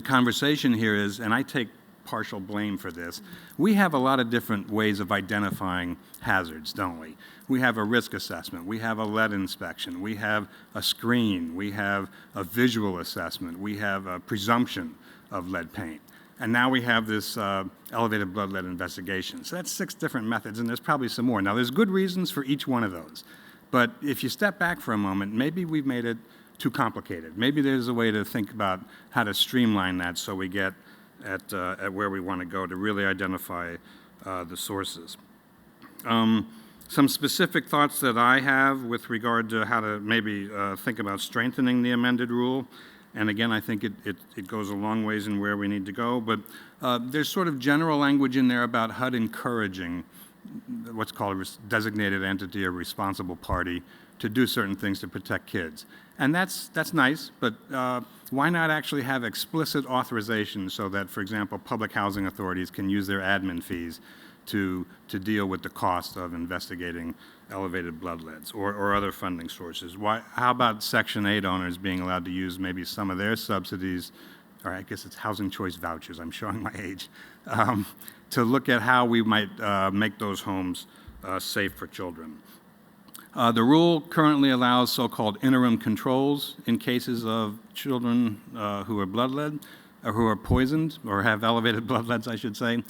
conversation here is, and I take partial blame for this, we have a lot of different ways of identifying hazards, don't we? We have a risk assessment, we have a lead inspection, we have a screen, we have a visual assessment, we have a presumption of lead paint. And now we have this elevated blood lead investigation. So that's 6 different methods, and there's probably some more. Now, there's good reasons for each one of those. But if you step back for a moment, maybe we've made it too complicated. Maybe there's a way to think about how to streamline that so we get at where we want to go to really identify the sources. Some specific thoughts that I have with regard to how to maybe think about strengthening the amended rule. And again, I think it goes a long ways in where we need to go. But there's sort of general language in there about HUD encouraging what's called a designated entity or responsible party to do certain things to protect kids. And that's nice, but why not actually have explicit authorization so that, for example, public housing authorities can use their admin fees to deal with the cost of investigating elevated blood leads or other funding sources? How about Section 8 owners being allowed to use maybe some of their subsidies, or I guess it's housing choice vouchers, I'm showing my age, to look at how we might make those homes safe for children. The rule currently allows so-called interim controls in cases of children who are blood lead, or who are poisoned, or have elevated blood leads, I should say.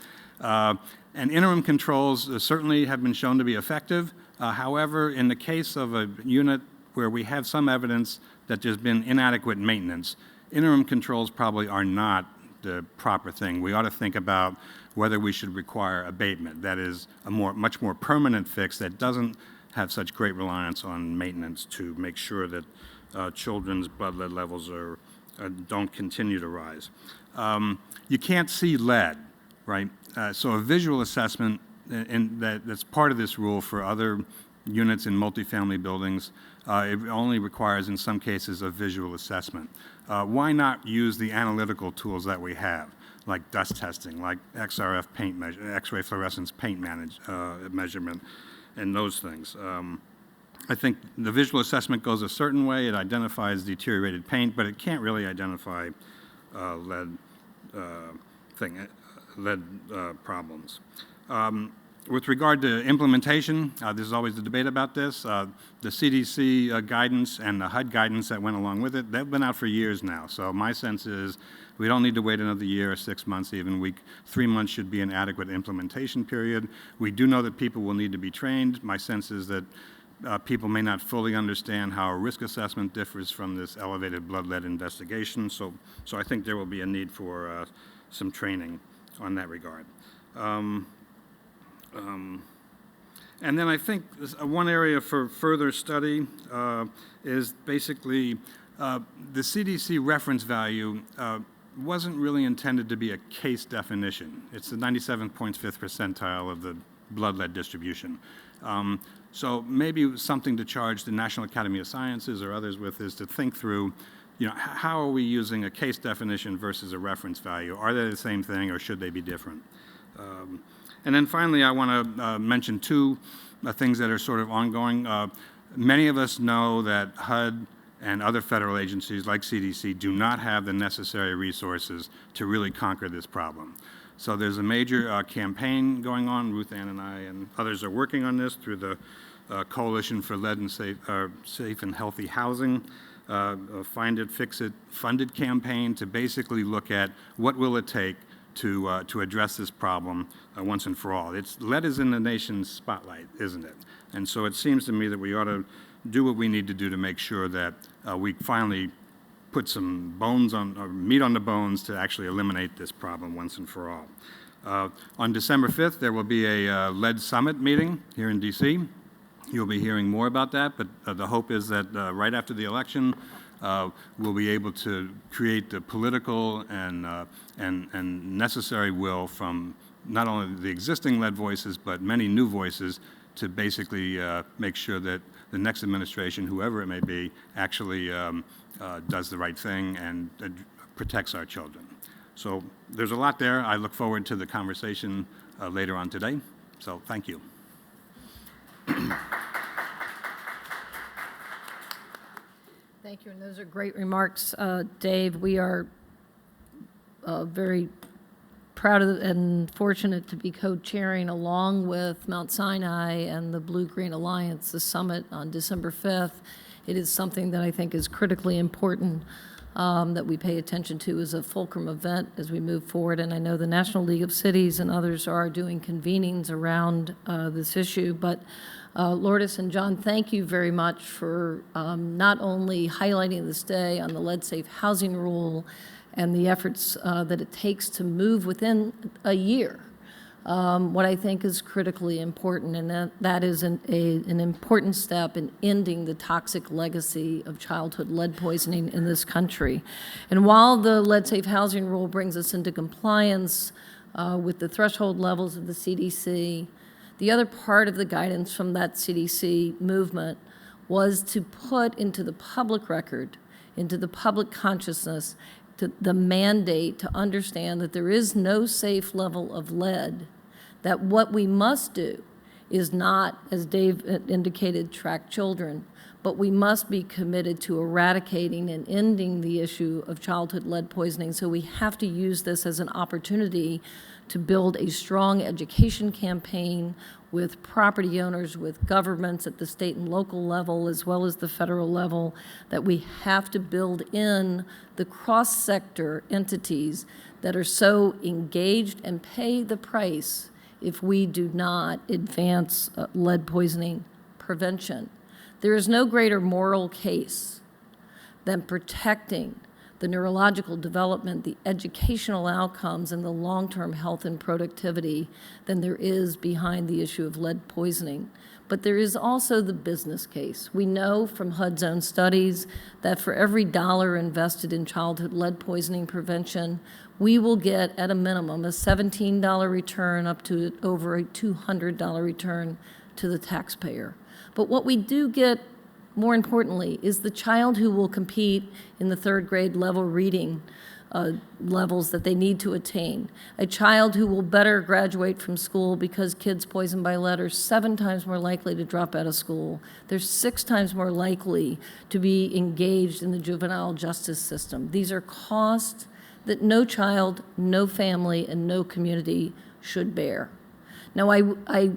And interim controls certainly have been shown to be effective. However, in the case of a unit where we have some evidence that there's been inadequate maintenance, interim controls probably are not the proper thing. We ought to think about whether we should require abatement. That is a much more permanent fix that doesn't have such great reliance on maintenance to make sure that children's blood lead levels don't continue to rise. You can't see lead, right? So a visual assessment, and that's part of this rule for other units in multifamily buildings. It only requires, in some cases, a visual assessment. Why not use the analytical tools that we have, like dust testing, like XRF paint X-ray fluorescence paint measurement, and those things? I think the visual assessment goes a certain way. It identifies deteriorated paint, but it can't really identify lead problems. With regard to implementation, there's always a debate about this. The CDC guidance and the HUD guidance that went along with it, they've been out for years now. So my sense is we don't need to wait another year or 6 months even. 3 months should be an adequate implementation period. We do know that people will need to be trained. My sense is that people may not fully understand how a risk assessment differs from this elevated blood lead investigation. So I think there will be a need for some training on that regard. And then I think one area for further study is basically the CDC reference value wasn't really intended to be a case definition. It's the 97.5th percentile of the blood lead distribution. So maybe something to charge the National Academy of Sciences or others with is to think through, how are we using a case definition versus a reference value? Are they the same thing or should they be different? And then finally, I want to mention 2 things that are sort of ongoing. Many of us know that HUD and other federal agencies like CDC do not have the necessary resources to really conquer this problem. So there's a major campaign going on. Ruth Ann and I and others are working on this through the Coalition for Lead and Safe and Healthy Housing, Find It, Fix It funded campaign to basically look at what will it take to address this problem once and for all. Lead is in the nation's spotlight, isn't it? And so it seems to me that we ought to do what we need to do to make sure that we finally put some meat on the bones to actually eliminate this problem once and for all. On December 5th, there will be a lead summit meeting here in D.C. You'll be hearing more about that, but the hope is that right after the election, we'll be able to create the political and necessary will from not only the existing lead voices, but many new voices to basically make sure that the next administration, whoever it may be, actually does the right thing and protects our children. So there's a lot there. I look forward to the conversation later on today. So thank you. Thank you, and those are great remarks, Dave. We are very proud of and fortunate to be co-chairing along with Mount Sinai and the Blue-Green Alliance, the summit on December 5th. It is something that I think is critically important that we pay attention to as a fulcrum event as we move forward. And I know the National League of Cities and others are doing convenings around this issue. But Lourdes and John, thank you very much for not only highlighting this day on the lead-safe housing rule and the efforts that it takes to move within a year. What I think is critically important, and that is an important step in ending the toxic legacy of childhood lead poisoning in this country. And while the lead-safe housing rule brings us into compliance with the threshold levels of the CDC, the other part of the guidance from that CDC movement was to put into the public record, into the public consciousness, to the mandate to understand that there is no safe level of lead, that what we must do is not, as Dave indicated, track children, but we must be committed to eradicating and ending the issue of childhood lead poisoning. So we have to use this as an opportunity to build a strong education campaign with property owners, with governments at the state and local level, as well as the federal level, that we have to build in the cross-sector entities that are so engaged and pay the price if we do not advance lead poisoning prevention. There is no greater moral case than protecting the neurological development, the educational outcomes, and the long-term health and productivity than there is behind the issue of lead poisoning. But there is also the business case. We know from HUD's own studies that for every dollar invested in childhood lead poisoning prevention, we will get, at a minimum, a $17 return up to over a $200 return to the taxpayer. But what we do get, more importantly, is the child who will compete in the third grade level reading levels that they need to attain. A child who will better graduate from school because kids poisoned by lead are 7 times more likely to drop out of school. They're 6 times more likely to be engaged in the juvenile justice system. These are costs that no child, no family, and no community should bear. Now, I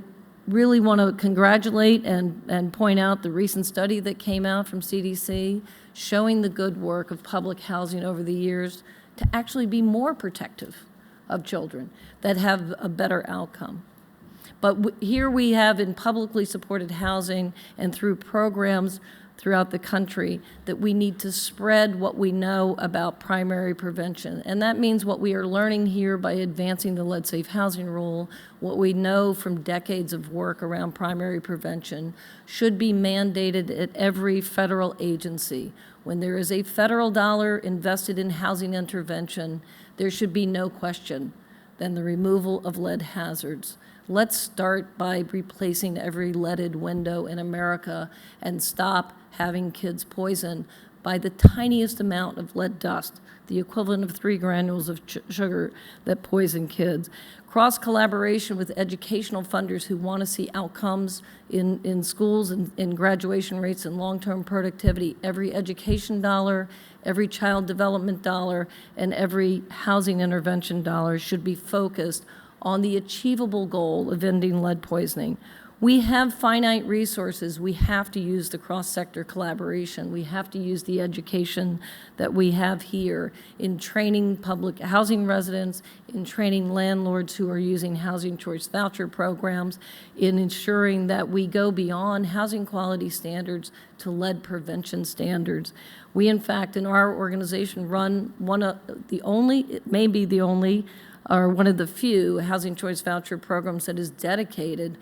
really want to congratulate and point out the recent study that came out from CDC showing the good work of public housing over the years to actually be more protective of children that have a better outcome. But here we have in publicly supported housing and through programs throughout the country that we need to spread what we know about primary prevention. And that means what we are learning here by advancing the lead-safe housing rule, what we know from decades of work around primary prevention, should be mandated at every federal agency. When there is a federal dollar invested in housing intervention, there should be no question than the removal of lead hazards. Let's start by replacing every leaded window in America and stop having kids poisoned by the tiniest amount of lead dust, the equivalent of 3 granules of sugar that poison kids. Cross-collaboration with educational funders who want to see outcomes in schools and in graduation rates and long-term productivity. Every education dollar, every child development dollar, and every housing intervention dollar should be focused on the achievable goal of ending lead poisoning. We have finite resources. We have to use the cross-sector collaboration. We have to use the education that we have here in training public housing residents, in training landlords who are using housing choice voucher programs, in ensuring that we go beyond housing quality standards to lead prevention standards. We, in fact, in our organization run one of the only, it may be the only, or one of the few housing choice voucher programs that is dedicated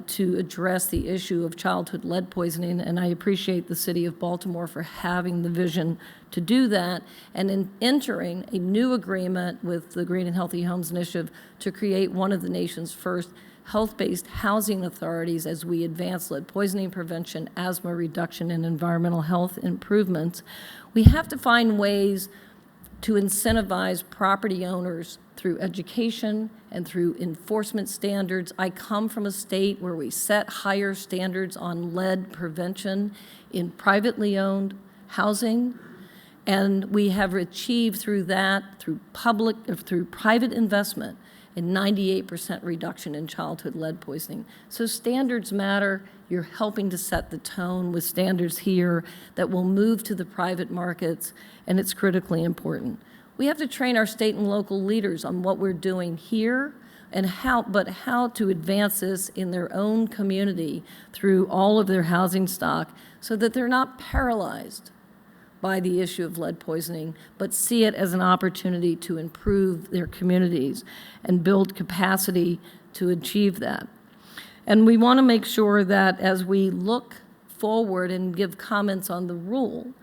to address the issue of childhood lead poisoning, and I appreciate the City of Baltimore for having the vision to do that, and in entering a new agreement with the Green and Healthy Homes Initiative to create one of the nation's first health-based housing authorities as we advance lead poisoning prevention, asthma reduction, and environmental health improvements. We have to find ways to incentivize property owners through education and through enforcement standards. I come from a state where we set higher standards on lead prevention in privately owned housing, and we have achieved through that, through private investment, a 98% reduction in childhood lead poisoning. So standards matter. You're helping to set the tone with standards here that will move to the private markets, and it's critically important. We have to train our state and local leaders on what we're doing here and how to advance this in their own community through all of their housing stock so that they're not paralyzed by the issue of lead poisoning, but see it as an opportunity to improve their communities and build capacity to achieve that. And we want to make sure that as we look forward and give comments on the rule,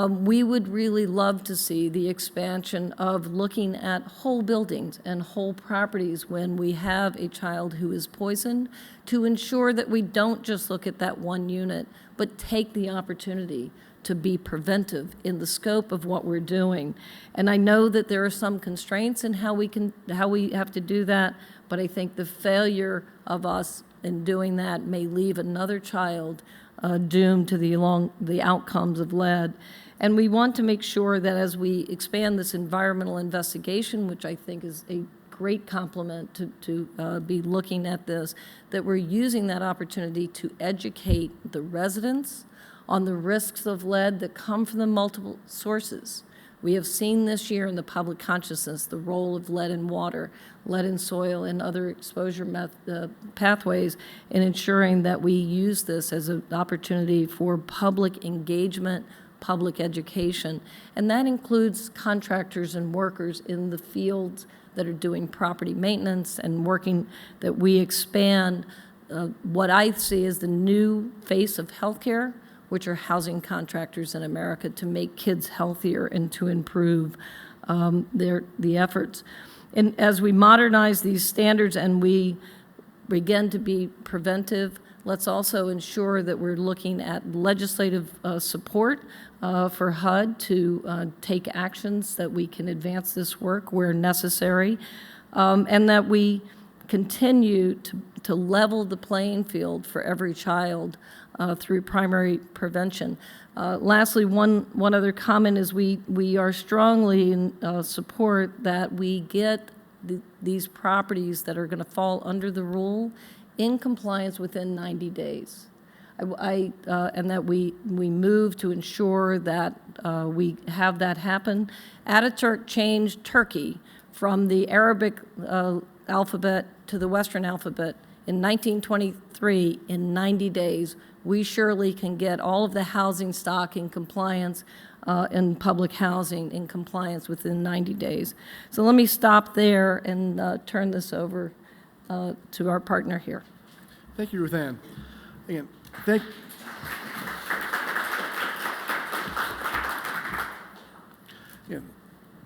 we would really love to see the expansion of looking at whole buildings and whole properties when we have a child who is poisoned, to ensure that we don't just look at that one unit, but take the opportunity to be preventive in the scope of what we're doing. And I know that there are some constraints in how we have to do that, but I think the failure of us in doing that may leave another child doomed to the outcomes of lead. And we want to make sure that as we expand this environmental investigation, which I think is a great complement to be looking at this, that we're using that opportunity to educate the residents on the risks of lead that come from the multiple sources. We have seen this year in the public consciousness the role of lead in water, lead in soil, and other exposure pathways in ensuring that we use this as an opportunity for public engagement, public education, and that includes contractors and workers in the fields that are doing property maintenance and working, that we expand what I see as the new face of healthcare, which are housing contractors in America, to make kids healthier and to improve the efforts. And as we modernize these standards and we begin to be preventive, let's also ensure that we're looking at legislative support for HUD to take actions that we can advance this work where necessary, and that we continue to level the playing field for every child through primary prevention. Lastly, one other comment is we are strongly in support that we get these properties that are going to fall under the rule in compliance within 90 days. And that we move to ensure that we have that happen. Ataturk changed Turkey from the Arabic alphabet to the Western alphabet in 1923 in 90 days. We surely can get all of the housing stock in compliance and public housing in compliance within 90 days. So let me stop there and turn this over to our partner here. Thank you, Ruth Ann. Again,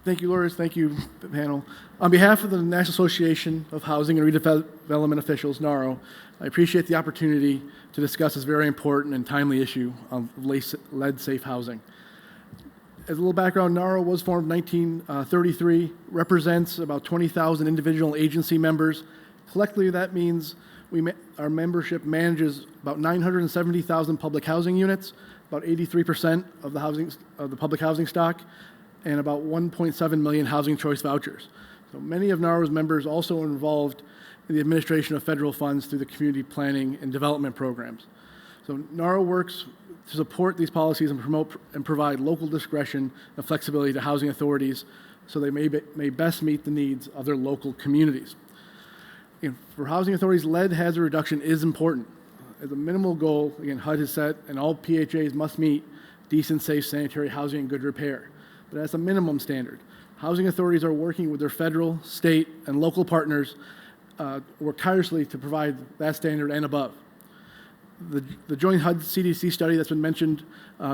thank you, Lourdes. Thank you, panel. On behalf of the National Association of Housing and Redevelopment Officials, NARO, I appreciate the opportunity to discuss this very important and timely issue of lead-safe housing. As a little background, NARO was formed in 1933, represents about 20,000 individual agency members. Collectively, that means our membership manages about 970,000 public housing units, about 83% of the public housing stock, and about 1.7 million housing choice vouchers. So many of NARO's members also are involved in the administration of federal funds through the community planning and development programs. So NARO works to support these policies and promote and provide local discretion and flexibility to housing authorities so they may best meet the needs of their local communities. For housing authorities, lead hazard reduction is important. As a minimal goal, again, HUD has set, and all PHAs must meet decent, safe, sanitary housing and good repair. But that's a minimum standard. Housing authorities are working with their federal, state, and local partners work tirelessly to provide that standard and above. The joint HUD-CDC study that's been mentioned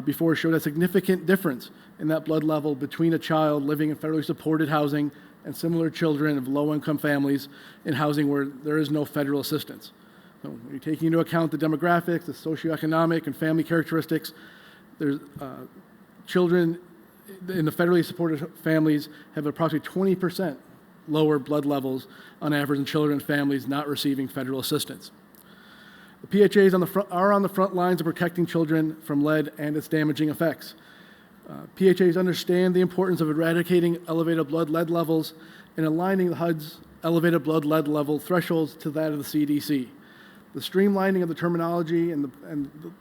before showed a significant difference in that blood level between a child living in federally supported housing and similar children of low-income families in housing where there is no federal assistance. So when you're taking into account the demographics, the socioeconomic and family characteristics, there's children in the federally supported families have approximately 20% lower blood levels on average than children and families not receiving federal assistance. The PHAs are on the front lines of protecting children from lead and its damaging effects. PHAs understand the importance of eradicating elevated blood lead levels and aligning the HUD's elevated blood lead level thresholds to that of the CDC. The streamlining of the terminology and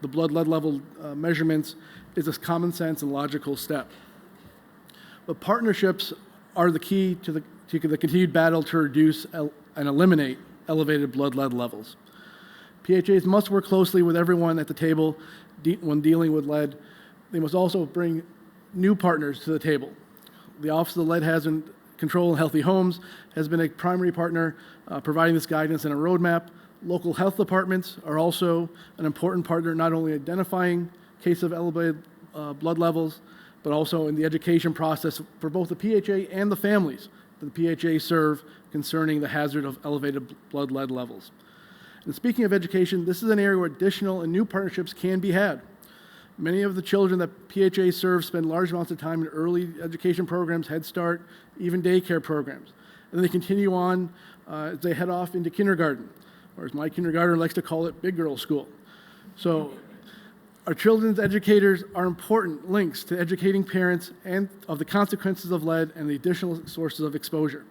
the blood lead level measurements is a common sense and logical step. But partnerships are the key to the continued battle to reduce and eliminate elevated blood lead levels. PHAs must work closely with everyone at the table when dealing with lead. They must also bring new partners to the table. The Office of Lead Hazard Control in Healthy Homes has been a primary partner providing this guidance and a roadmap. Local health departments are also an important partner, not only identifying cases of elevated blood levels, but also in the education process for both the PHA and the families that the PHA serve concerning the hazard of elevated blood lead levels. And speaking of education, this is an area where additional and new partnerships can be had. Many of the children that PHA serves spend large amounts of time in early education programs, Head Start, even daycare programs. And then they continue on as they head off into kindergarten, or as my kindergartner likes to call it, big girl school. So our children's educators are important links to educating parents and of the consequences of lead and the additional sources of exposure.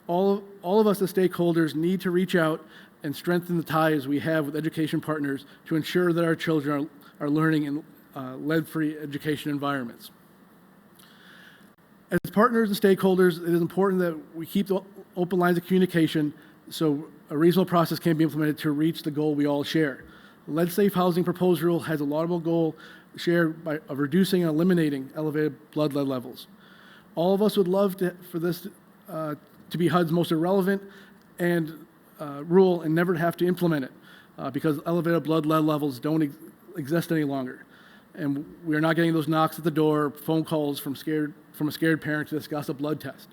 All of us as stakeholders need to reach out and strengthen the ties we have with education partners to ensure that our children are learning in lead-free education environments. As partners and stakeholders, it is important that we keep open lines of communication so a reasonable process can be implemented to reach the goal we all share. The Lead-Safe Housing Proposed Rule has a laudable goal shared of reducing and eliminating elevated blood lead levels. All of us would love for this to be HUD's most irrelevant and rule and never have to implement it because elevated blood lead levels don't exist any longer. And we're not getting those knocks at the door, phone calls from a scared parent to discuss a blood test.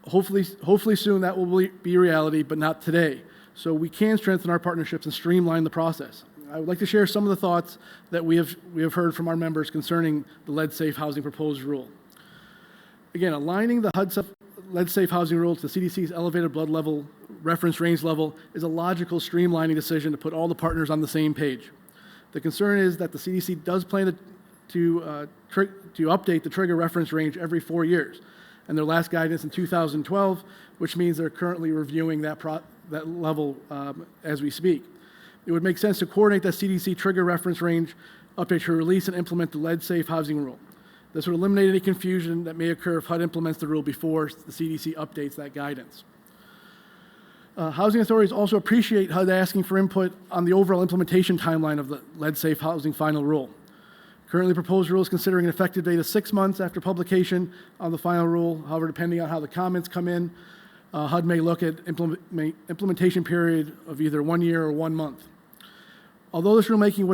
Hopefully soon that will be reality, but not today. So we can strengthen our partnerships and streamline the process. I would like to share some of the thoughts that we have heard from our members concerning the Lead-Safe Housing Proposed Rule. Again, aligning the HUD Lead-Safe Housing Rule to the CDC's elevated blood level reference range level is a logical streamlining decision to put all the partners on the same page. The concern is that the CDC does plan to update the trigger reference range every 4 years, and their last guidance in 2012, which means they're currently reviewing that level as we speak. It would make sense to coordinate that CDC trigger reference range update to release and implement the lead-safe housing rule. This would eliminate any confusion that may occur if HUD implements the rule before the CDC updates that guidance. Housing authorities also appreciate HUD asking for input on the overall implementation timeline of the lead-safe housing final rule. Currently, proposed rule is considering an effective date of 6 months after publication on the final rule. However, depending on how the comments come in, HUD may look at implementation period of either 1 year or 1 month. Although this rulemaking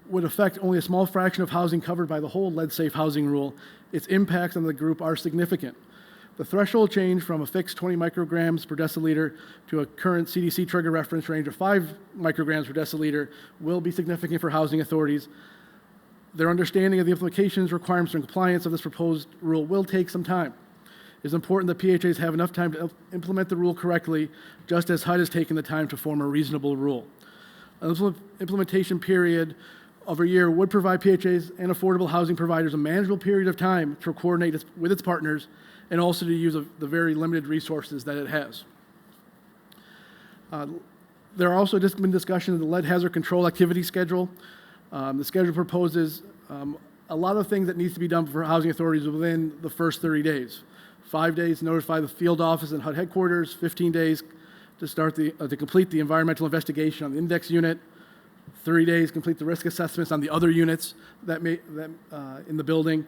would affect only a small fraction of housing covered by the whole lead-safe housing rule, its impacts on the group are significant. The threshold change from a fixed 20 micrograms per deciliter to a current CDC trigger reference range of 5 micrograms per deciliter will be significant for housing authorities. Their understanding of the implications, requirements, and compliance of this proposed rule will take some time. It's important that PHAs have enough time to implement the rule correctly, just as HUD has taken the time to form a reasonable rule. An implementation period of a year would provide PHAs and affordable housing providers a manageable period of time to coordinate with its partners and also to use the very limited resources that it has. There are also been discussions of the lead hazard control activity schedule. The schedule proposes a lot of things that needs to be done for housing authorities within the first 30 days. 5 days to notify the field office and HUD headquarters, 15 days to start to complete the environmental investigation on the index unit, 30 days complete the risk assessments on the other units in the building,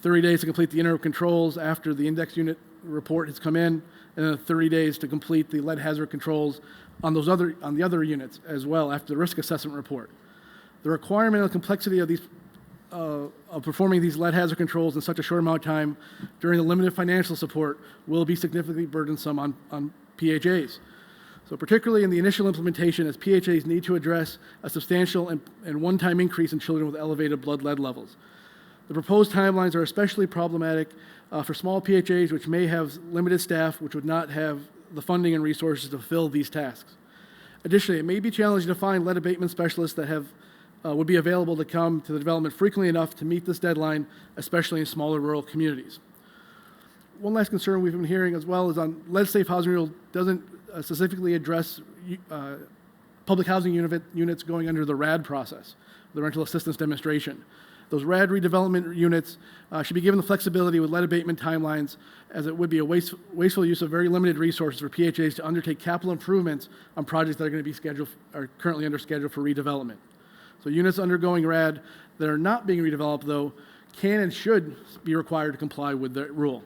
30 days to complete the internal controls after the index unit report has come in, and then 30 days to complete the lead hazard controls on the other units as well after the risk assessment report. The requirement and the complexity of performing these lead hazard controls in such a short amount of time during the limited financial support will be significantly burdensome on PHAs. So particularly in the initial implementation, as PHAs need to address a substantial and one-time increase in children with elevated blood lead levels. The proposed timelines are especially problematic for small PHAs which may have limited staff which would not have the funding and resources to fill these tasks. Additionally, it may be challenging to find lead abatement specialists that would be available to come to the development frequently enough to meet this deadline, especially in smaller rural communities. One last concern we've been hearing as well is on lead-safe housing rule doesn't specifically address public housing units going under the RAD process, the rental assistance demonstration. Those RAD redevelopment units should be given the flexibility with lead abatement timelines, as it would be a wasteful use of very limited resources for PHAs to undertake capital improvements on projects that are going to be are currently under schedule for redevelopment. So units undergoing RAD that are not being redeveloped, though, can and should be required to comply with the rule.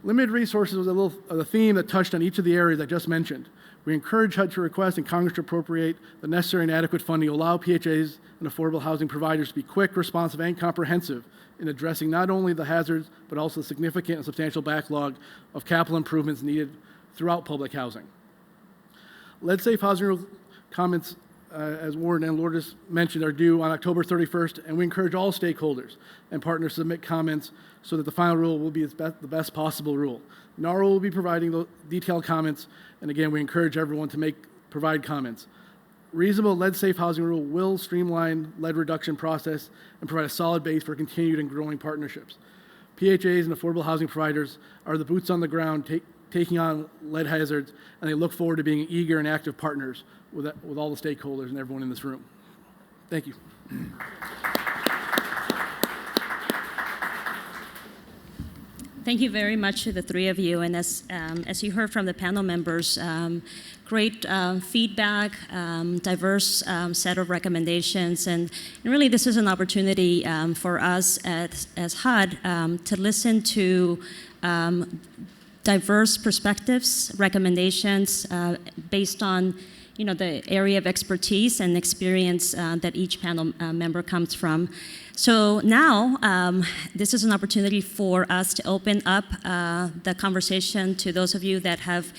Limited resources was a theme that touched on each of the areas I just mentioned. We encourage HUD to request and Congress to appropriate the necessary and adequate funding to allow PHAs and affordable housing providers to be quick, responsive, and comprehensive in addressing not only the hazards, but also the significant and substantial backlog of capital improvements needed throughout public housing. Lead-safe housing rule comments, as Warren and Lourdes mentioned, are due on October 31st, and we encourage all stakeholders and partners to submit comments so that the final rule will be the best possible rule. NARA will be providing the detailed comments, and again, we encourage everyone to provide comments. Reasonable lead-safe housing rule will streamline lead reduction process and provide a solid base for continued and growing partnerships. PHAs and affordable housing providers are the boots on the ground taking on lead hazards, and they look forward to being eager and active partners with all the stakeholders and everyone in this room. Thank you. Thank you very much to the three of you. And as you heard from the panel members, great feedback, diverse set of recommendations. And really, this is an opportunity for us as HUD to listen to diverse perspectives, recommendations based on the area of expertise and experience that each panel member comes from. So now, this is an opportunity for us to open up the conversation to those of you that have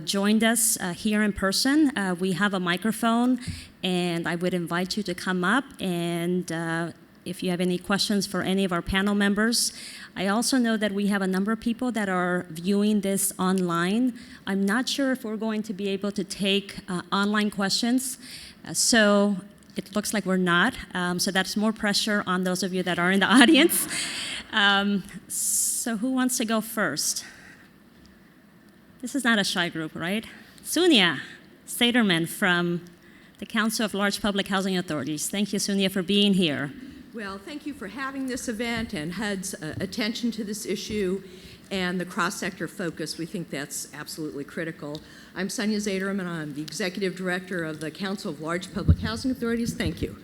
joined us here in person. We have a microphone, and I would invite you to come up and if you have any questions for any of our panel members. I also know that we have a number of people that are viewing this online. I'm not sure if we're going to be able to take online questions, so it looks like we're not. So that's more pressure on those of you that are in the audience. So who wants to go first? This is not a shy group, right? Sunia Saterman from the Council of Large Public Housing Authorities. Thank you, Sunia, for being here. Well, thank you for having this event and HUD's attention to this issue and the cross-sector focus. We think that's absolutely critical. I'm Sonia Zaderman, and I'm the Executive Director of the Council of Large Public Housing Authorities. Thank you.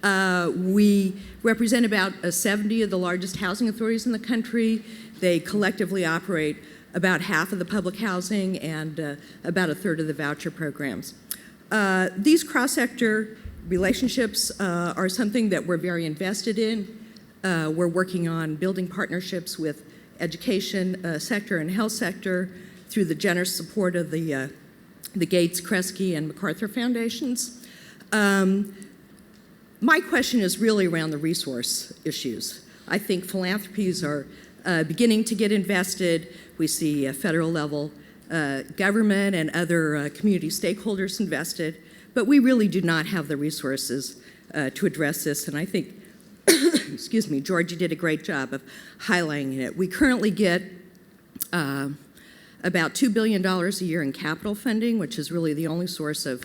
We represent about 70 of the largest housing authorities in the country. They collectively operate about half of the public housing and about a third of the voucher programs. These cross-sector relationships are something that we're very invested in. We're working on building partnerships with education sector and health sector through the generous support of the Gates, Kresge, and MacArthur Foundations. My question is really around the resource issues. I think philanthropies are beginning to get invested. We see federal level government and other community stakeholders invested, but we really do not have the resources to address this, and I think, excuse me, Georgie did a great job of highlighting it. We currently get about $2 billion a year in capital funding, which is really the only source of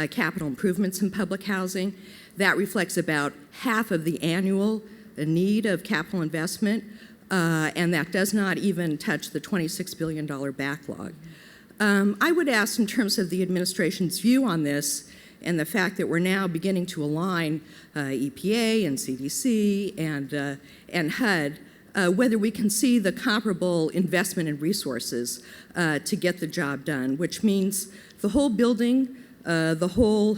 capital improvements in public housing. That reflects about half of the annual need of capital investment, and that does not even touch the $26 billion backlog. I would ask, in terms of the administration's view on this and the fact that we're now beginning to align EPA and CDC and HUD, whether we can see the comparable investment in resources to get the job done, which means the whole building, the whole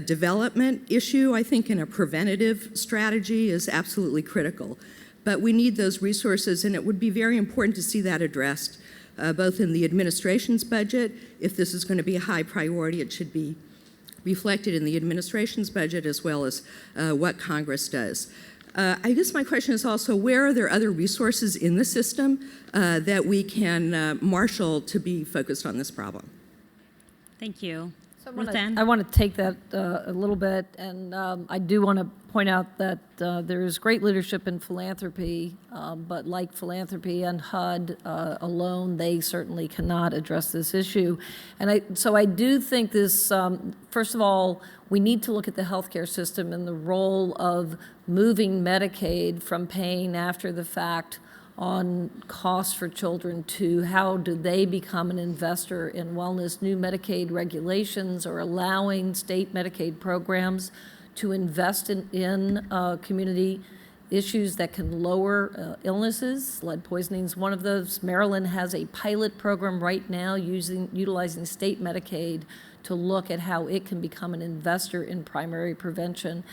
development issue, I think, in a preventative strategy is absolutely critical. But we need those resources, and it would be very important to see that addressed, both in the administration's budget. If this is going to be a high priority, it should be reflected in the administration's budget as well as what Congress does. I guess my question is also, where are there other resources in the system that we can marshal to be focused on this problem? Thank you. So Ruth Ann? I want to take that a little bit, and I do want to point out that there is great leadership in philanthropy, but like philanthropy and HUD alone, they certainly cannot address this issue. And so I do think this, first of all, we need to look at the healthcare system and the role of moving Medicaid from paying after the fact on costs for children to how do they become an investor in wellness. New Medicaid regulations are allowing state Medicaid programs to invest in community issues that can lower illnesses. Lead poisoning is one of those. Maryland has a pilot program right now utilizing state Medicaid to look at how it can become an investor in primary prevention.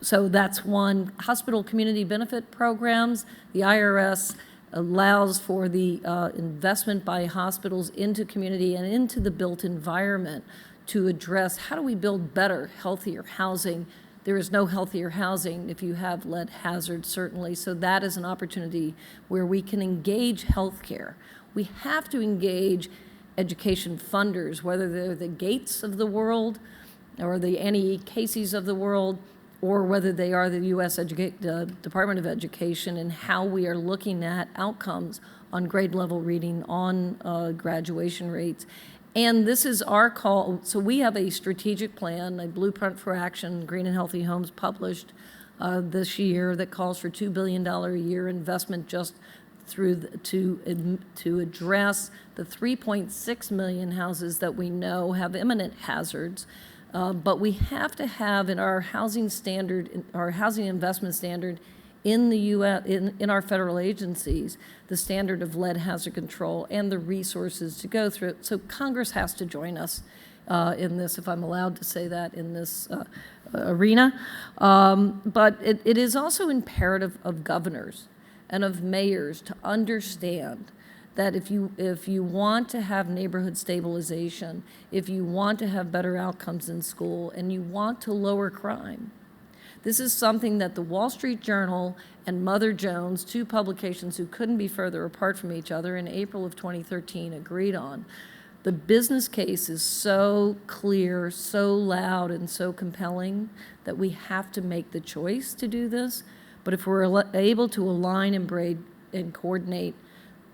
So that's one. Hospital community benefit programs, the IRS allows for the investment by hospitals into community and into the built environment to address how do we build better, healthier housing. There is no healthier housing if you have lead hazard, certainly. So that is an opportunity where we can engage healthcare. We have to engage education funders, whether they're the Gates of the world or the Annie Casey's of the world, or whether they are the U.S. Department of Education, and how we are looking at outcomes on grade level reading, on graduation rates. And this is our call. So we have a strategic plan, a blueprint for action, Green and Healthy Homes, published this year, that calls for $2 billion a year investment just to address the 3.6 million houses that we know have imminent hazards. But we have to have in our housing standard, our housing investment standard in the U.S., in our federal agencies, the standard of lead hazard control and the resources to go through it. So Congress has to join us in this, if I'm allowed to say that, in this arena. But it is also imperative of governors and of mayors to understand that if you want to have neighborhood stabilization, if you want to have better outcomes in school, and you want to lower crime, this is something that the Wall Street Journal and Mother Jones, two publications who couldn't be further apart from each other in April of 2013, agreed on. The business case is so clear, so loud, and so compelling that we have to make the choice to do this. But if we're able to align and coordinate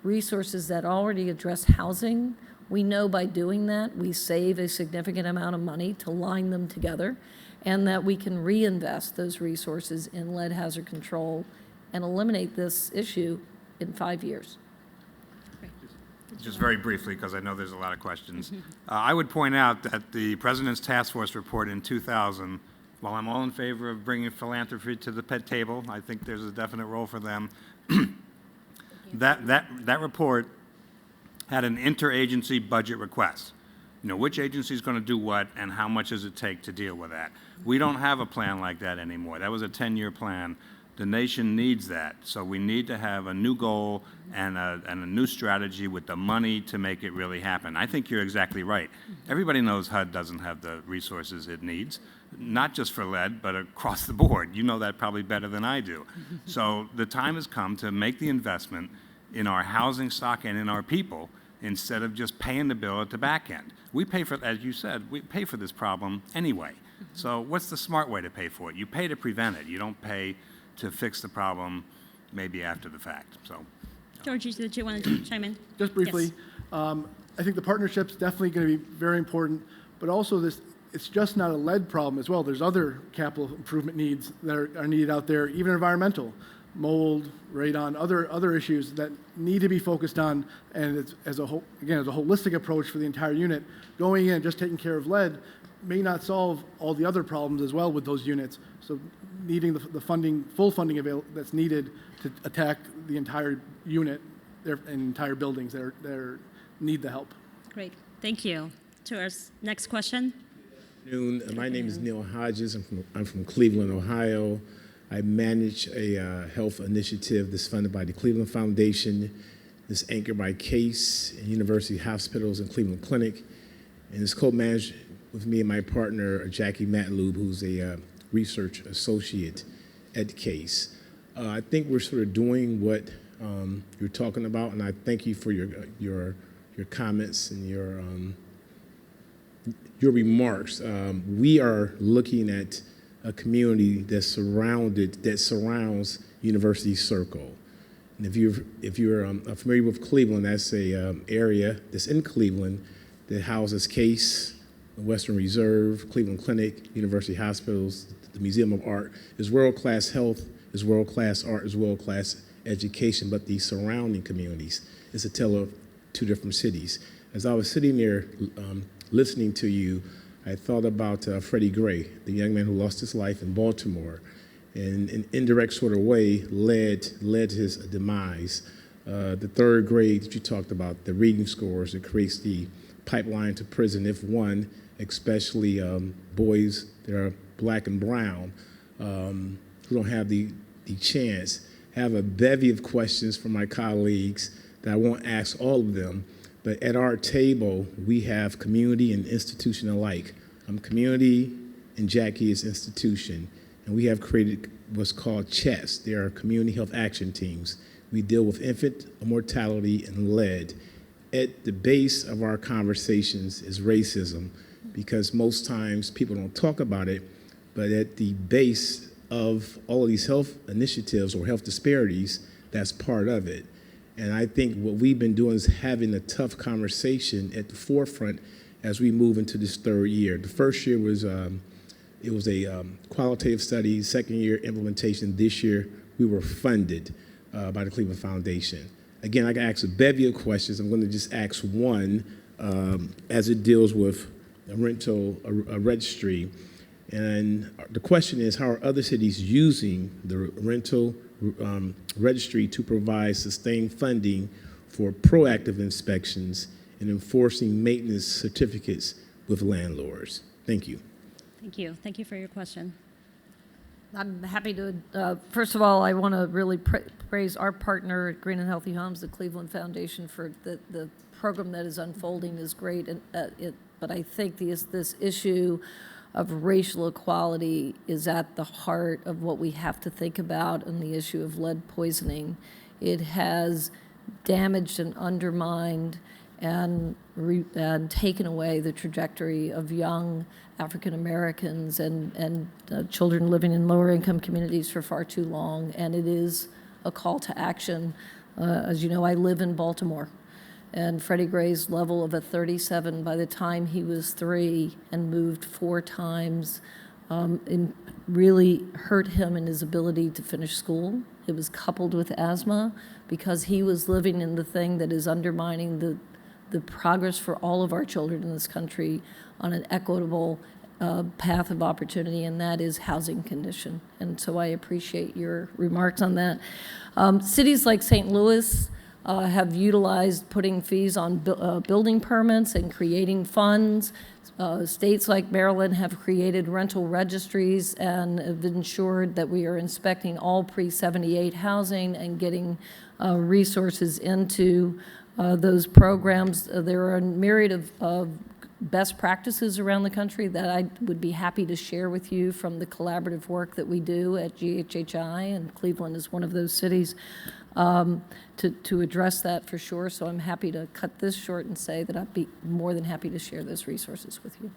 resources that already address housing, we know by doing that we save a significant amount of money to line them together, and that we can reinvest those resources in lead hazard control and eliminate this issue in 5 years. Just very briefly, because I know there's a lot of questions. I would point out that the President's Task Force report in 2000, while I'm all in favor of bringing philanthropy to the pet table, I think there's a definite role for them. That report had an interagency budget request. You know, which agency is going to do what and how much does it take to deal with that? We don't have a plan like that anymore. That was a 10-year plan. The nation needs that. So we need to have a new goal and a new strategy with the money to make it really happen. I think you're exactly right. Everybody knows HUD doesn't have the resources it needs. not just for lead, but across the board. You know that probably better than I do. So the time has come to make the investment in our housing stock and in our people instead of just paying the bill at the back end. We pay for, as you said, we pay for this problem anyway. So what's the smart way to pay for it? You pay to prevent it. You don't pay to fix the problem maybe after the fact. So, Georgie, did you want to chime in? Just briefly, Yes. I think the partnership's definitely going to be very important, but also it's just not a lead problem as well. There's other capital improvement needs that are needed out there, even environmental, mold, radon, other issues that need to be focused on. And it's, as a holistic approach for the entire unit, going in just taking care of lead may not solve all the other problems as well with those units. So needing the funding, full funding that's needed to attack the entire unit and entire buildings that need the help. Great. Thank you. To our next question. My name is Neil Hodges. I'm from Cleveland, Ohio. I manage a health initiative that's funded by the Cleveland Foundation. It's anchored by Case and University Hospitals and Cleveland Clinic. And it's co-managed with me and my partner, Jackie Matlube, who's a research associate at Case. I think we're sort of doing what you're talking about, and I thank you for your comments and your remarks. We are looking at a community that surrounds University Circle. And if you're familiar with Cleveland, that's a area that's in Cleveland that houses Case, the Western Reserve, Cleveland Clinic, University Hospitals, the Museum of Art. Is world-class health, is world-class art, is world-class education, but the surrounding communities is a tale of two different cities. As I was sitting there listening to you, I thought about Freddie Gray, the young man who lost his life in Baltimore, and in an indirect sort of way led to his demise. The third grade that you talked about, the reading scores that creates the pipeline to prison, if one, especially boys that are black and brown, who don't have the chance. I have a bevy of questions from my colleagues that I won't ask all of them, but at our table, we have community and institution alike. I'm community and Jackie is institution, and we have created what's called CHESS. They are community health action teams. We deal with infant mortality and lead. At the base of our conversations is racism, because most times people don't talk about it, but at the base of all of these health initiatives or health disparities, that's part of it. And I think what we've been doing is having a tough conversation at the forefront as we move into this third year. The first year was a qualitative study. Second year, implementation. This year, we were funded by the Cleveland Foundation. Again, I can ask a bevy of questions. I'm going to just ask one as it deals with a registry. And the question is, how are other cities using the rental registry to provide sustained funding for proactive inspections and enforcing maintenance certificates with landlords? Thank you. Thank you. Thank you for your question. I'm happy to, first of all, I want to really praise our partner at Green and Healthy Homes, the Cleveland Foundation, for the program that is unfolding is great. And but I think this issue of racial equality is at the heart of what we have to think about in the issue of lead poisoning. It has damaged and undermined and taken away the trajectory of young African Americans and children living in lower income communities for far too long, and it is a call to action. As you know, I live in Baltimore, and Freddie Gray's level of a 37 by the time he was 3 and moved 4 times really hurt him in his ability to finish school. It was coupled with asthma because he was living in the thing that is undermining the progress for all of our children in this country on an equitable path of opportunity, and that is housing condition. And so I appreciate your remarks on that. Cities like St. Louis have utilized putting fees on building permits and creating funds. States like Maryland have created rental registries and have ensured that we are inspecting all pre-78 housing and getting resources into those programs. There are a myriad of best practices around the country that I would be happy to share with you from the collaborative work that we do at GHHI, and Cleveland is one of those cities, to address that for sure. So I'm happy to cut this short and say that I'd be more than happy to share those resources with you.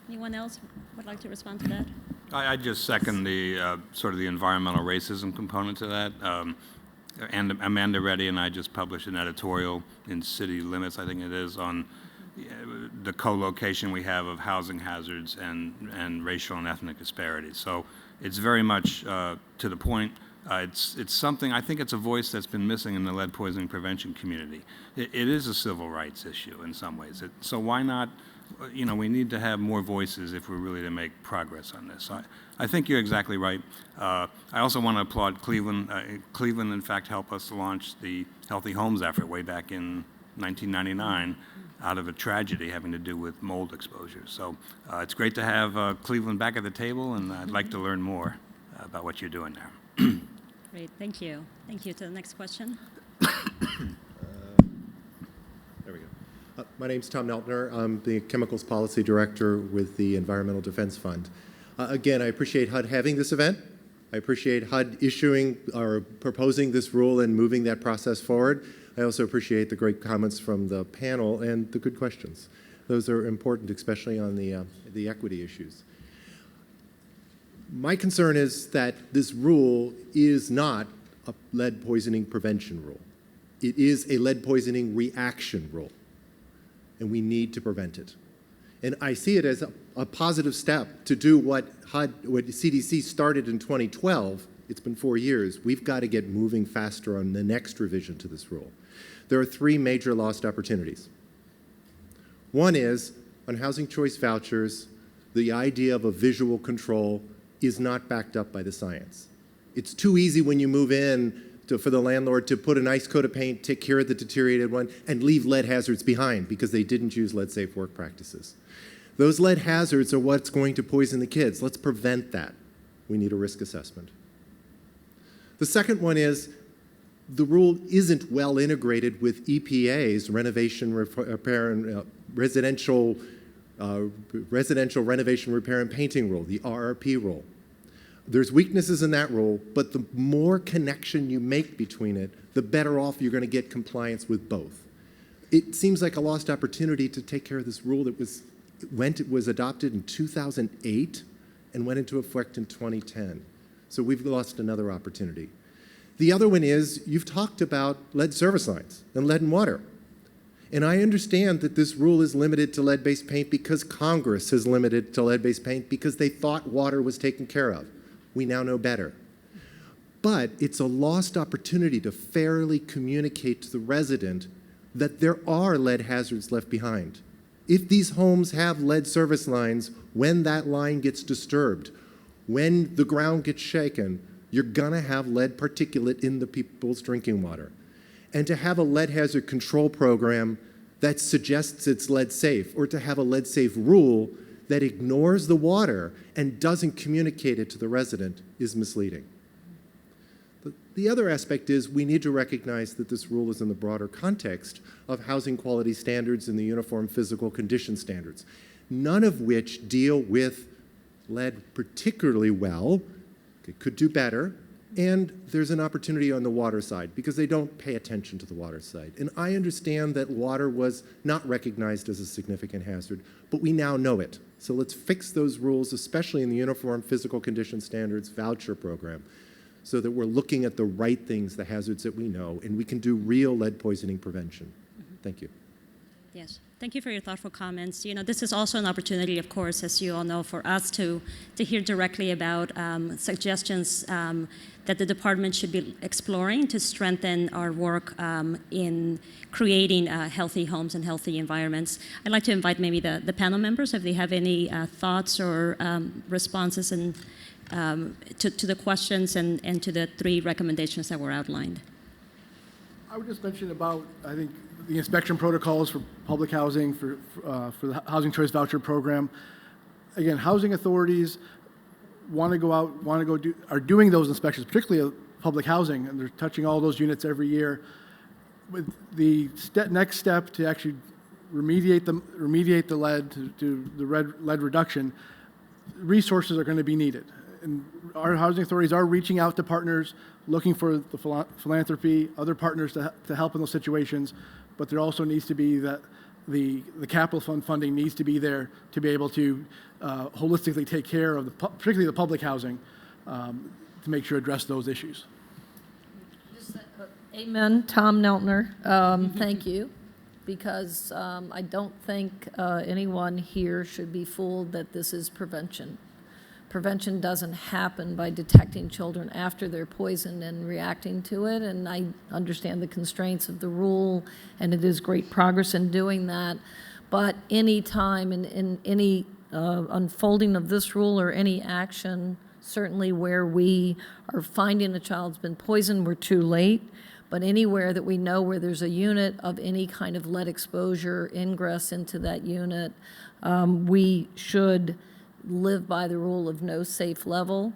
Anyone else would like to respond to that? I just second the sort of the environmental racism component to that. And Amanda Reddy and I just published an editorial in City Limits, I think it is, on the co-location we have of housing hazards and racial and ethnic disparities. So it's very much to the point. It's something, I think it's a voice that's been missing in the lead poisoning prevention community. It is a civil rights issue in some ways. So why not, we need to have more voices if we're really to make progress on this. So I think you're exactly right. I also want to applaud Cleveland. Cleveland, in fact, helped us to launch the Healthy Homes effort way back in 1999 out of a tragedy having to do with mold exposure. So it's great to have Cleveland back at the table, and I'd like to learn more about what you're doing there. Great, thank you. Thank you. To the next question. There we go. My name's Tom Neltner. I'm the Chemicals Policy Director with the Environmental Defense Fund. Again, I appreciate HUD having this event. I appreciate HUD issuing or proposing this rule and moving that process forward. I also appreciate the great comments from the panel and the good questions. Those are important, especially on the equity issues. My concern is that this rule is not a lead poisoning prevention rule. It is a lead poisoning reaction rule, and we need to prevent it. And I see it as a positive step to do what CDC started in 2012. It's been 4 years. We've got to get moving faster on the next revision to this rule. There are 3 major lost opportunities. One is, on housing choice vouchers, the idea of a visual control is not backed up by the science. It's too easy when you move in for the landlord to put a nice coat of paint, take care of the deteriorated one, and leave lead hazards behind because they didn't use lead-safe work practices. Those lead hazards are what's going to poison the kids. Let's prevent that. We need a risk assessment. The second one is the rule isn't well integrated with EPA's renovation, repair, and residential renovation, repair, and painting rule, the RRP rule. There's weaknesses in that rule, but the more connection you make between it, the better off you're going to get compliance with both. It seems like a lost opportunity to take care of this rule that was adopted in 2008 and went into effect in 2010. So we've lost another opportunity. The other one is, you've talked about lead service lines and lead and water. And I understand that this rule is limited to lead-based paint because Congress has limited to lead-based paint because they thought water was taken care of. We now know better. But it's a lost opportunity to fairly communicate to the resident that there are lead hazards left behind. If these homes have lead service lines, when that line gets disturbed, when the ground gets shaken, you're gonna have lead particulate in the people's drinking water. And to have a lead hazard control program that suggests it's lead safe, or to have a lead safe rule that ignores the water and doesn't communicate it to the resident is misleading. The other aspect is we need to recognize that this rule is in the broader context of housing quality standards and the Uniform Physical Condition Standards, none of which deal with lead particularly well. It could do better. And there's an opportunity on the water side because they don't pay attention to the water side. And I understand that water was not recognized as a significant hazard, but we now know it. So let's fix those rules, especially in the Uniform Physical Condition Standards voucher program, so that we're looking at the right things, the hazards that we know, and we can do real lead poisoning prevention. Thank you. Yes, thank you for your thoughtful comments. This is also an opportunity, of course, as you all know, for us to hear directly about suggestions that the department should be exploring to strengthen our work in creating healthy homes and healthy environments. I'd like to invite maybe the panel members if they have any thoughts or responses and to the questions and to the 3 recommendations that were outlined. I would just mention about, I think, the inspection protocols for public housing, for the Housing Choice Voucher Program. Again, housing authorities want to go out, are doing those inspections, particularly of public housing, and they're touching all those units every year. With the next step to actually remediate the lead, to do the lead reduction, resources are going to be needed. And our housing authorities are reaching out to partners, looking for the philanthropy, other partners to help in those situations, but there also needs to be that the capital fund funding needs to be there to be able to holistically take care of particularly the public housing to make sure to address those issues. Amen, Tom Neltner. Thank you, because I don't think anyone here should be fooled that this is prevention. Prevention doesn't happen by detecting children after they're poisoned and reacting to it, and I understand the constraints of the rule, and it is great progress in doing that. But any time in any unfolding of this rule or any action, certainly where we are finding a child's been poisoned, we're too late. But anywhere that we know where there's a unit of any kind of lead exposure, ingress into that unit, we should live by the rule of no safe level.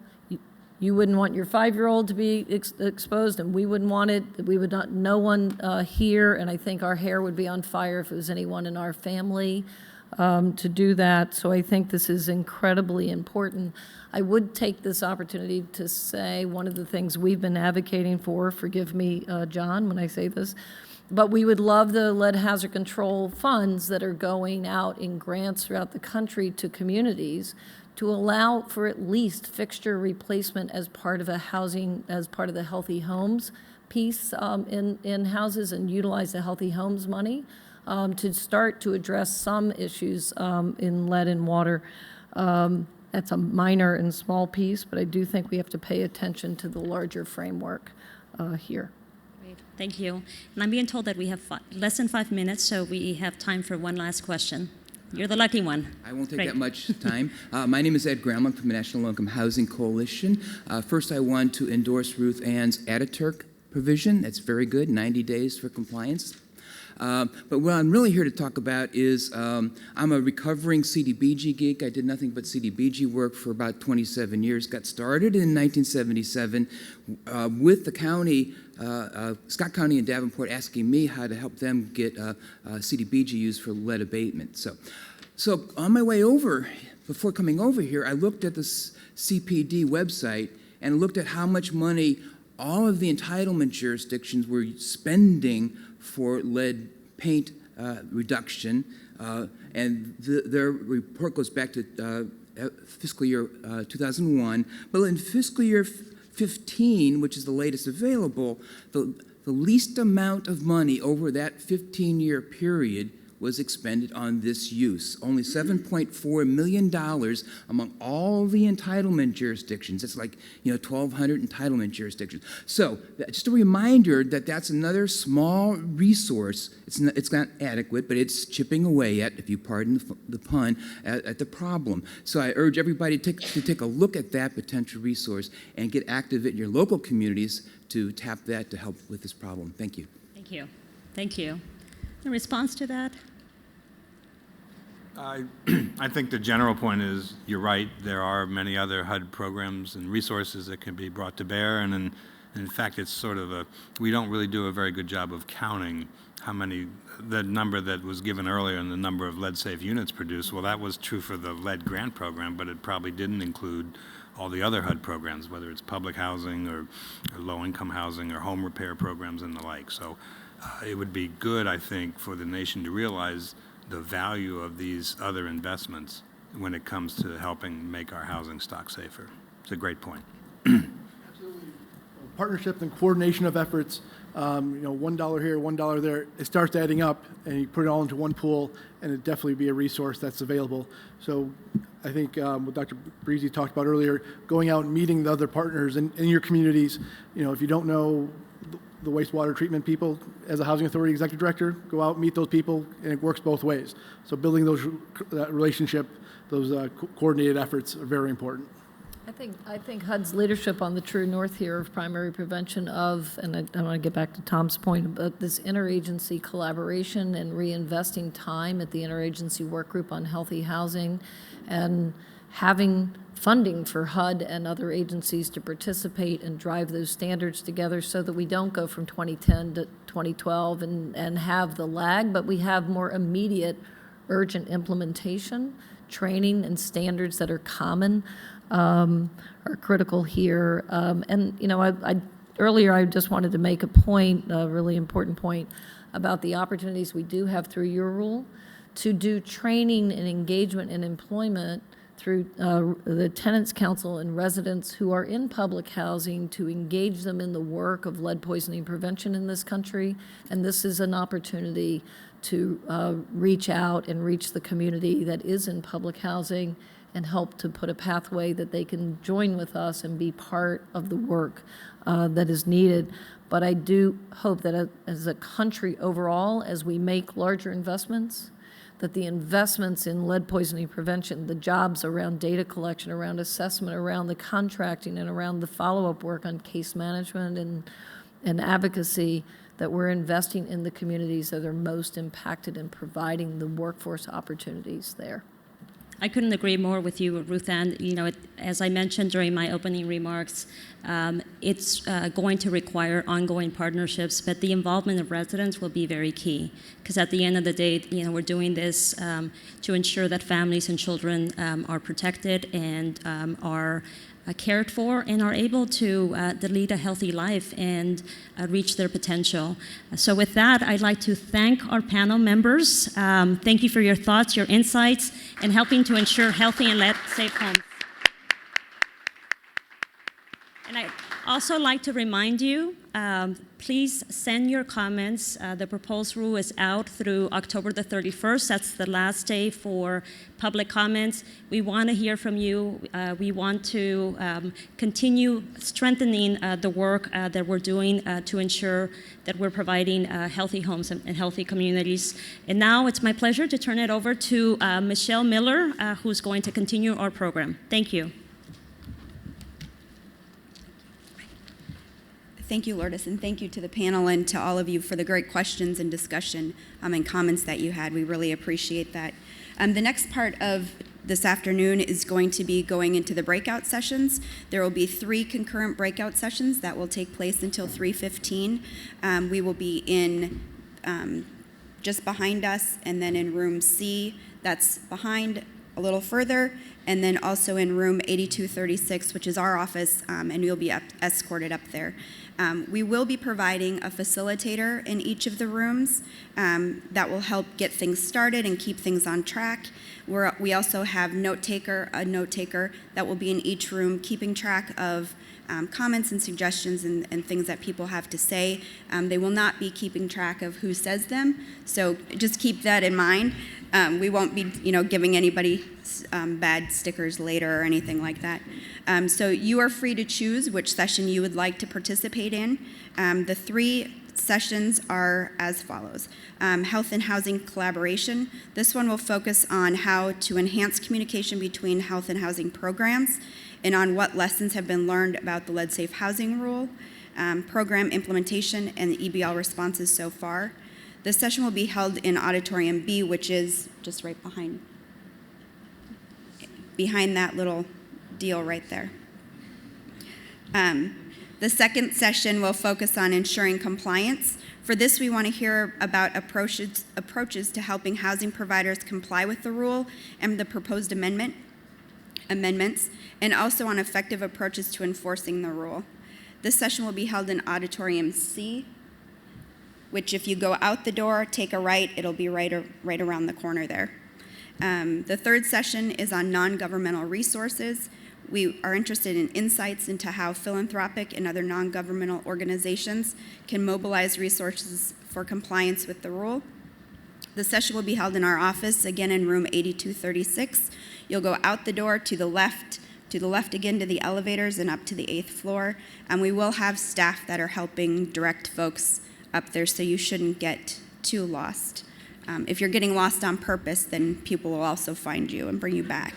You wouldn't want your 5-year-old to be exposed, and we wouldn't want it. We would not. No one here, and I think our hair would be on fire if it was anyone in our family to do that. So I think this is incredibly important. I would take this opportunity to say one of the things we've been advocating for, forgive me, John, when I say this, but we would love the lead hazard control funds that are going out in grants throughout the country to communities to allow for at least fixture replacement as part of as part of the healthy homes piece in houses, and utilize the healthy homes money to start to address some issues in lead and water. That's a minor and small piece, but I do think we have to pay attention to the larger framework here. Great. Thank you. And I'm being told that we have less than 5 minutes, so we have time for one last question. You're the lucky one. I won't take Great. that much time. My name is Ed Graham. I'm from the National Low Income Housing Coalition. First, I want to endorse Ruth Ann's Ataturk provision. That's very good, 90 days for compliance. But what I'm really here to talk about is I'm a recovering CDBG geek. I did nothing but CDBG work for about 27 years. Got started in 1977 with the county, Scott County and Davenport, asking me how to help them get CDBG used for lead abatement. So on my way over, before coming over here, I looked at the CPD website and looked at how much money all of the entitlement jurisdictions were spending for lead paint reduction, and their report goes back to fiscal year 2001. But in fiscal year 15, which is the latest available, the least amount of money over that 15-year period was expended on this use. Only $7.4 million among all the entitlement jurisdictions. It's like, 1,200 entitlement jurisdictions. So just a reminder that that's another small resource. It's not adequate, but it's chipping away at, if you pardon the pun, at the problem. So I urge everybody to take a look at that potential resource and get active in your local communities to tap that to help with this problem. Thank you. Thank you. Thank you. In response to that? I think the general point is you're right. There are many other HUD programs and resources that can be brought to bear, and in fact, it's sort of we don't really do a very good job of counting the number that was given earlier and the number of lead-safe units produced. Well, that was true for the lead grant program, but it probably didn't include all the other HUD programs, whether it's public housing or low-income housing or home repair programs and the like. So it would be good, I think, for the nation to realize the value of these other investments when it comes to helping make our housing stock safer. It's a great point. Absolutely. Partnership and coordination of efforts, $1 here, $1 there, it starts adding up, and you put it all into one pool, and it'd definitely be a resource that's available. So I think what Dr. Breezy talked about earlier, going out and meeting the other partners in your communities, if you don't know the wastewater treatment people, as a housing authority executive director, go out, meet those people, and it works both ways. So building that relationship, those coordinated efforts are very important. I think HUD's leadership on the true north here of primary prevention of, and I want to get back to Tom's point about this interagency collaboration and reinvesting time at the interagency work group on healthy housing, and having funding for HUD and other agencies to participate and drive those standards together so that we don't go from 2010 to 2012 and have the lag, but we have more immediate, urgent implementation, training, and standards that are common are critical here. And, you know, earlier I just wanted to make a point, a really important point, about the opportunities we do have through your rule to do training and engagement and employment through the Tenants Council and residents who are in public housing to engage them in the work of lead poisoning prevention in this country. And this is an opportunity to reach out and reach the community that is in public housing and help to put a pathway that they can join with us and be part of the work that is needed. But I do hope that as a country overall, as we make larger investments, that the investments in lead poisoning prevention, the jobs around data collection, around assessment, around the contracting, and around the follow-up work on case management and advocacy, that we're investing in the communities that are most impacted and providing the workforce opportunities there. I couldn't agree more with you, Ruth Ann. You know, as I mentioned during my opening remarks, it's going to require ongoing partnerships, but the involvement of residents will be very key. Because at the end of the day, you know, we're doing this to ensure that families and children are protected and are cared for and are able to lead a healthy life and reach their potential. So with that, I'd like to thank our panel members. Thank you for your thoughts, your insights, and helping to ensure healthy and lead-safe homes. And I'd also like to remind you, please send your comments. The proposed rule is out through October the 31st. That's the last day for public comments. We want to hear from you. We want to continue strengthening the work that we're doing to ensure that we're providing healthy homes and healthy communities. And now it's my pleasure to turn it over to Michelle Miller, who's going to continue our program. Thank you. Thank you, Lourdes, and thank you to the panel and to all of you for the great questions and discussion and comments that you had. We really appreciate that. The next part of this afternoon is going to be going into the breakout sessions. There will be 3 concurrent breakout sessions that will take place until 3:15. We will be in just behind us, and then in room C, that's behind a little further, and then also in room 8236, which is our office, and you'll be escorted up there. We will be providing a facilitator in each of the rooms that will help get things started and keep things on track. We also have a note taker that will be in each room keeping track of comments and suggestions and things that people have to say. They will not be keeping track of who says them, so just keep that in mind. We won't be, giving anybody bad stickers later or anything like that. So you are free to choose which session you would like to participate in. The 3 sessions are as follows. Health and housing collaboration. This one will focus on how to enhance communication between health and housing programs and on what lessons have been learned about the Lead Safe Housing Rule, program implementation, and the EBL responses so far. This session will be held in Auditorium B, which is just right behind that little deal right there. The second session will focus on ensuring compliance. For this, we want to hear about approaches to helping housing providers comply with the rule and the proposed amendments, and also on effective approaches to enforcing the rule. This session will be held in Auditorium C, which if you go out the door, take a right, it'll be right around the corner there. The third session is on non-governmental resources. We are interested in insights into how philanthropic and other non-governmental organizations can mobilize resources for compliance with the rule. The session will be held in our office, again in room 8236. You'll go out the door to the left again to the elevators and up to the 8th floor. And we will have staff that are helping direct folks up there, so you shouldn't get too lost. If you're getting lost on purpose, then people will also find you and bring you back.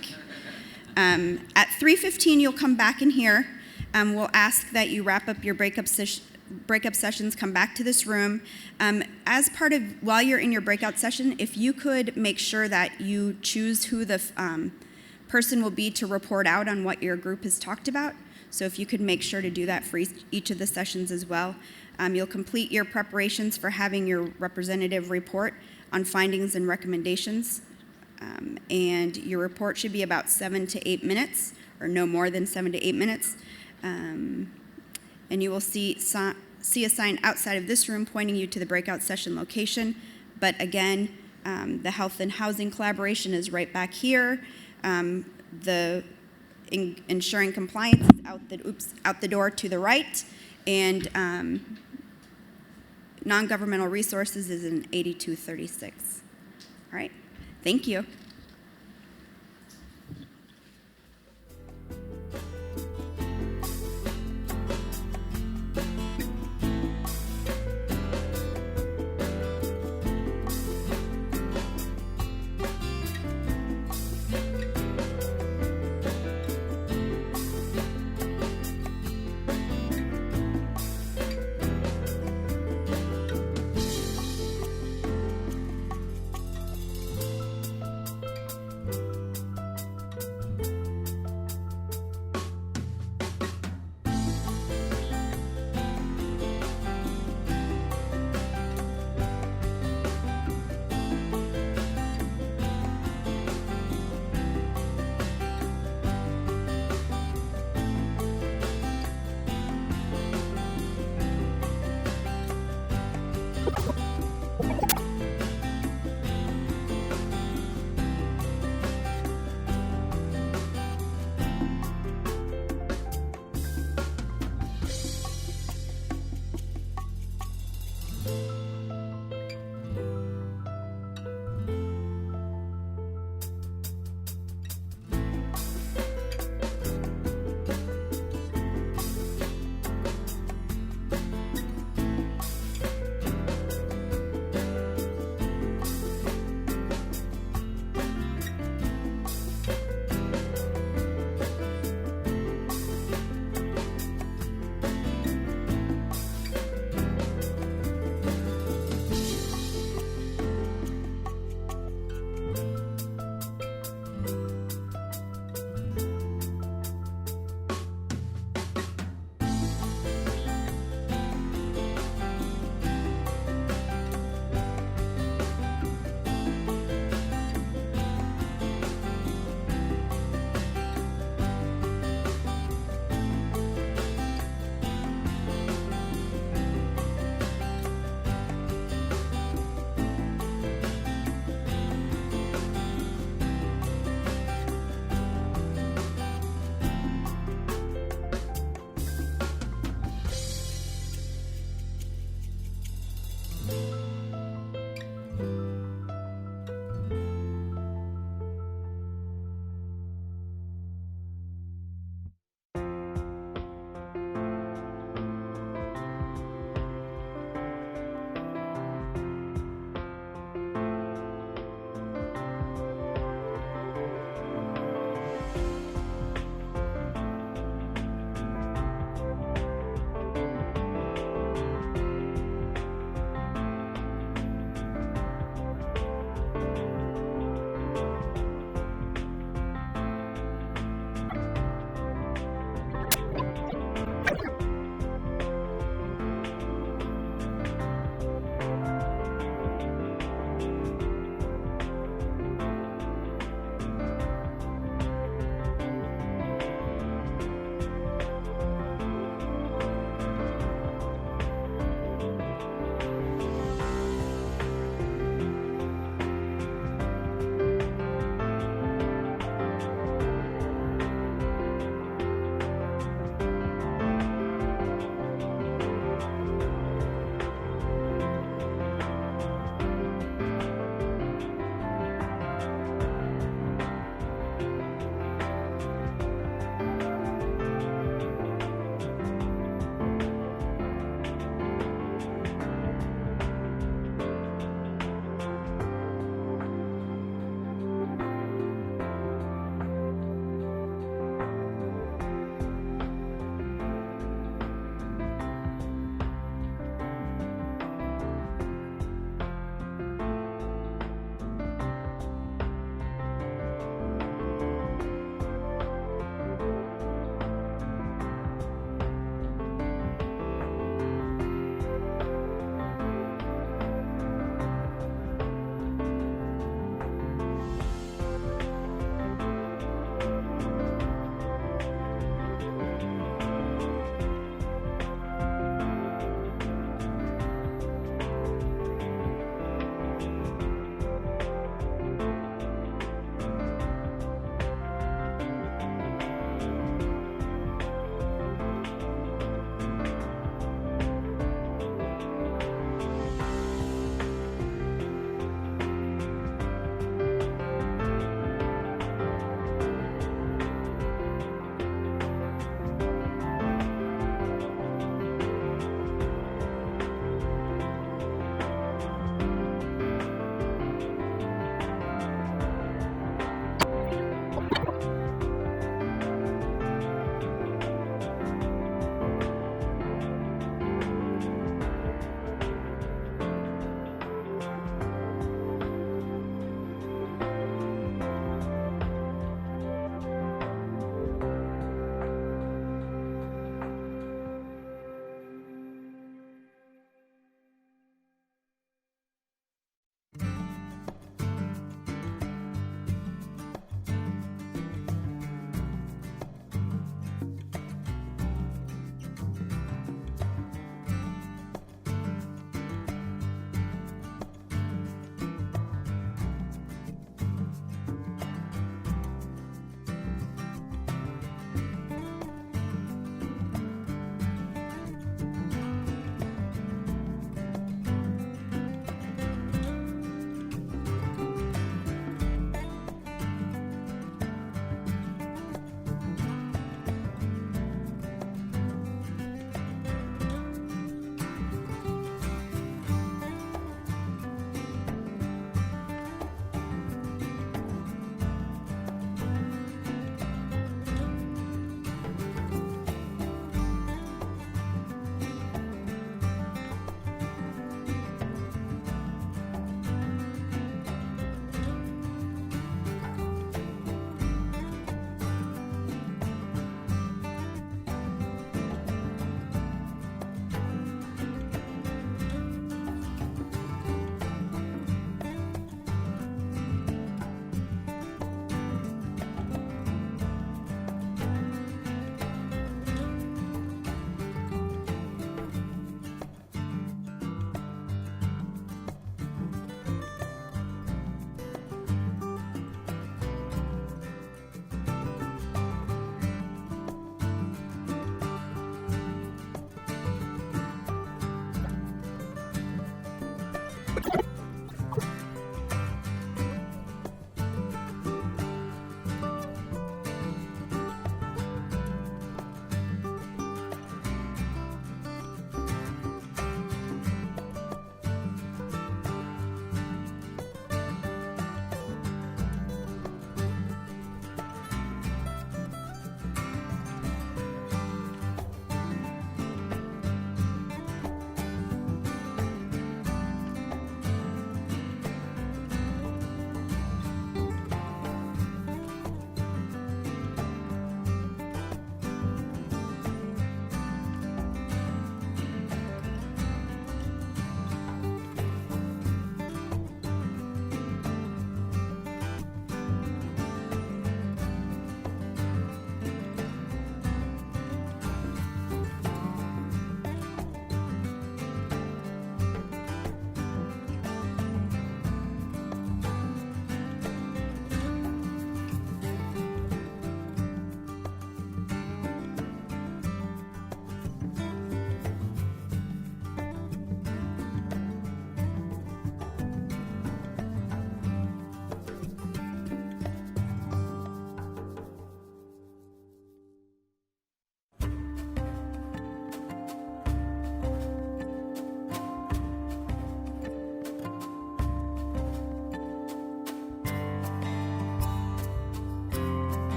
At 3:15, you'll come back in here. We'll ask that you wrap up your breakup sessions, come back to this room. While you're in your breakout session, if you could make sure that you choose who the person will be to report out on what your group has talked about. So if you could make sure to do that for each of the sessions as well. You'll complete your preparations for having your representative report on findings and recommendations. And your report should be about 7 to 8 minutes, or no more than 7 to 8 minutes. And you will see a sign outside of this room pointing you to the breakout session location. But again, the health and housing collaboration is right back here. Ensuring compliance is out the door to the right. And non-governmental resources is in 8236. All right, thank you.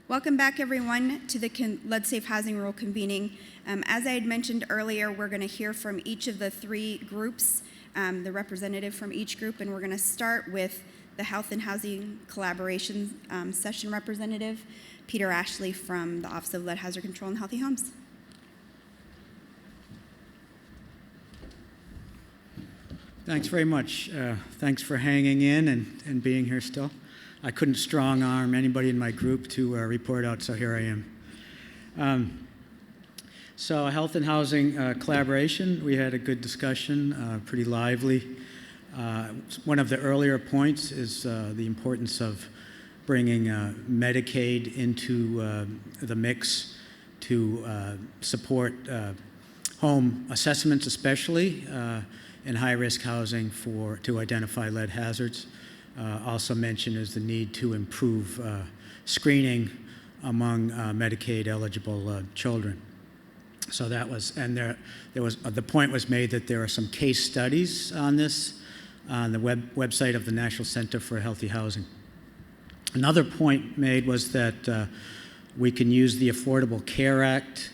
Welcome back, everyone, to the Lead Safe Housing Rule convening. As I had mentioned earlier, we're going to hear from each of the three groups, the representative from each group, and we're going to start with the Health and Housing Collaboration Session representative, Peter Ashley from the Office of Lead Hazard Control and Healthy Homes. Thanks very much. Thanks for hanging in and being here still. I couldn't strong arm anybody in my group to report out, so here I am. So health and housing collaboration, we had a good discussion, pretty lively. One of the earlier points is the importance of bringing Medicaid into the mix to support home assessments, especially in high-risk housing to identify lead hazards. Also mentioned is the need to improve screening among Medicaid-eligible children. So that was, and there was the point was made that there are some case studies on this on the website of the National Center for Healthy Housing. Another point made was that we can use the Affordable Care Act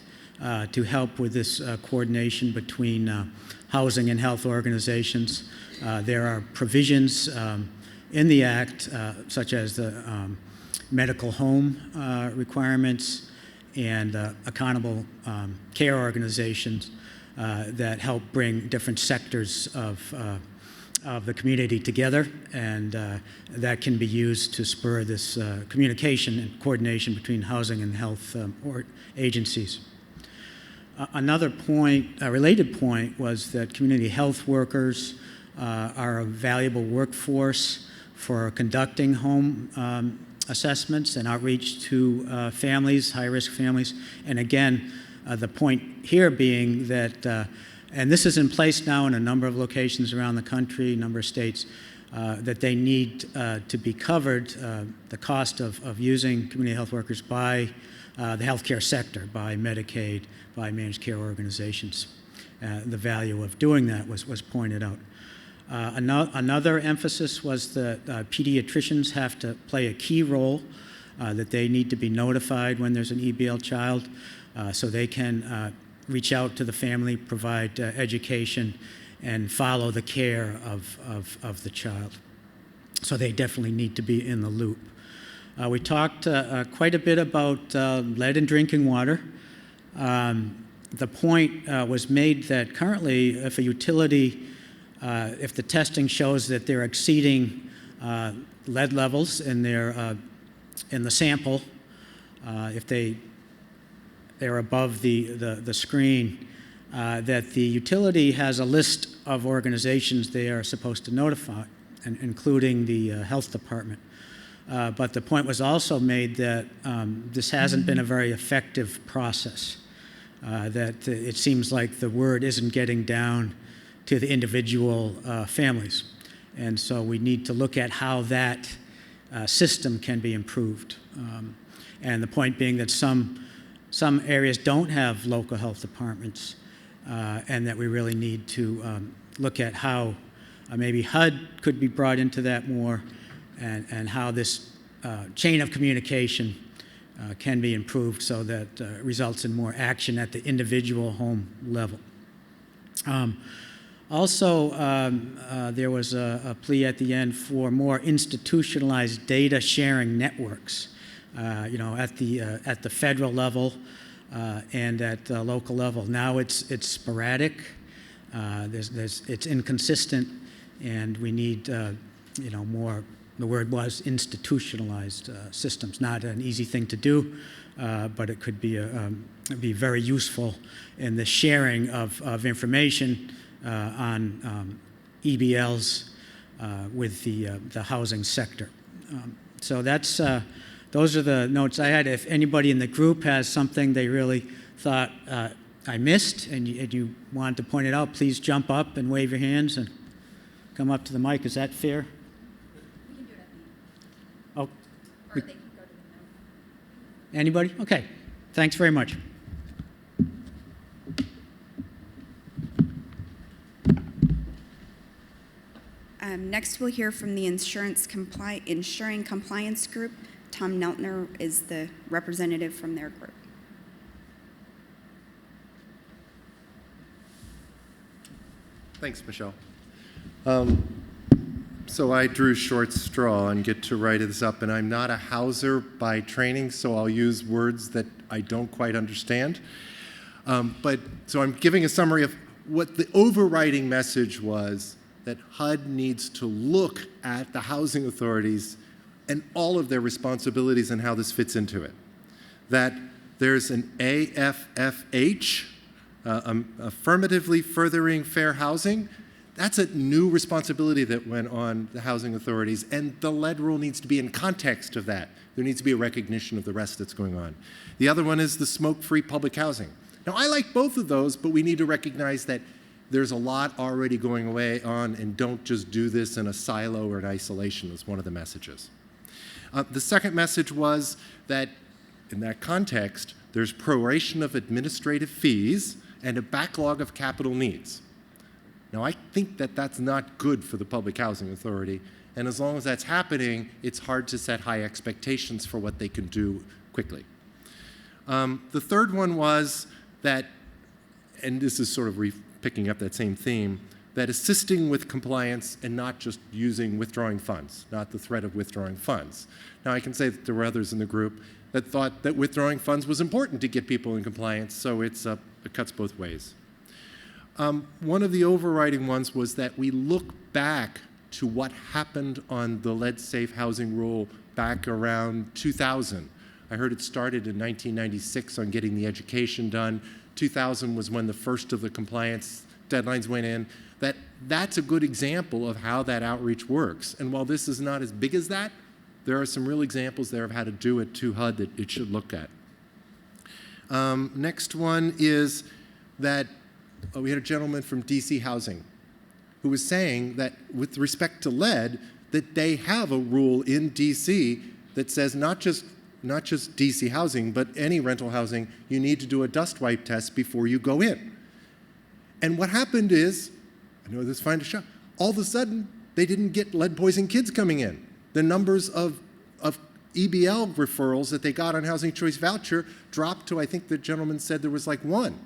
to help with this coordination between housing and health organizations. There are provisions in the Act, such as the medical home requirements and accountable care organizations that help bring different sectors of the community together, and that can be used to spur this communication and coordination between housing and health agencies. Another point, a related point, was that community health workers are a valuable workforce for conducting home assessments and outreach to families, high-risk families. And again, the point here being that And this is in place now in a number of locations around the country, a number of states, that they need to be covered, the cost of using community health workers by the healthcare sector, by Medicaid, by managed care organizations. The value of doing that was pointed out. Another emphasis was that pediatricians have to play a key role, that they need to be notified when there's an EBL child so they can reach out to the family, provide education, and follow the care of the child. So they definitely need to be in the loop. We talked quite a bit about lead in drinking water. The point was made that currently if a utility, if the testing shows that they're exceeding lead levels in the sample, if they're above the screen, that the utility has a list of organizations they are supposed to notify, including the health department. But the point was also made that this hasn't been a very effective process, that it seems like the word isn't getting down to the individual families. And so we need to look at how that system can be improved. And the point being that some areas don't have local health departments, and that we really need to look at how maybe HUD could be brought into that more, and how this chain of communication can be improved so that results in more action at the individual home level. Also, there was a plea at the end for more institutionalized data sharing networks, at the federal level and at the local level. Now it's sporadic, it's inconsistent, and we need more. The word was institutionalized systems. Not an easy thing to do, but it could be very useful in the sharing of information on EBLs with the housing sector. So those are the notes I had. If anybody in the group has something they really thought I missed and you wanted to point it out, please jump up and wave your hands and come up to the mic. Is that fair? We can do it at the end. Oh. Or they can go to the Anybody? Okay. Thanks very much. Next, we'll hear from the Ensuring Compliance Group. Tom Neltner is the representative from their group. Thanks, Michelle. So I drew short straw and get to write this up, and I'm not a houser by training, so I'll use words that I don't quite understand. So I'm giving a summary of what the overriding message was, that HUD needs to look at the housing authorities and all of their responsibilities and how this fits into it. That there's an AFFH, affirmatively furthering fair housing. That's a new responsibility that went on the housing authorities, and the lead rule needs to be in context of that. There needs to be a recognition of the rest that's going on. The other one is the smoke-free public housing. Now, I like both of those, but we need to recognize that there's a lot already going on, and don't just do this in a silo or in isolation is one of the messages. The second message was that in that context, there's proration of administrative fees and a backlog of capital needs. Now, I think that that's not good for the Public Housing Authority, and as long as that's happening, it's hard to set high expectations for what they can do quickly. The third one was that, and this is sort of picking up that same theme, that assisting with compliance and not just using withdrawing funds, not the threat of withdrawing funds. Now, I can say that there were others in the group that thought that withdrawing funds was important to get people in compliance, so it cuts both ways. One of the overriding ones was that we look back to what happened on the lead-safe housing rule back around 2000. I heard it started in 1996 on getting the education done. 2000 was when the first of the compliance deadlines went in. That's a good example of how that outreach works. And while this is not as big as that, there are some real examples there of how to do it to HUD that it should look at. Next one is that we had a gentleman from DC Housing who was saying that with respect to lead, that they have a rule in DC that says not just DC Housing, but any rental housing, you need to do a dust wipe test before you go in. And what happened is, I know this is fine to show, all of a sudden, they didn't get lead-poisoned kids coming in. The numbers of EBL referrals that they got on Housing Choice Voucher dropped to, I think the gentleman said there was like 1.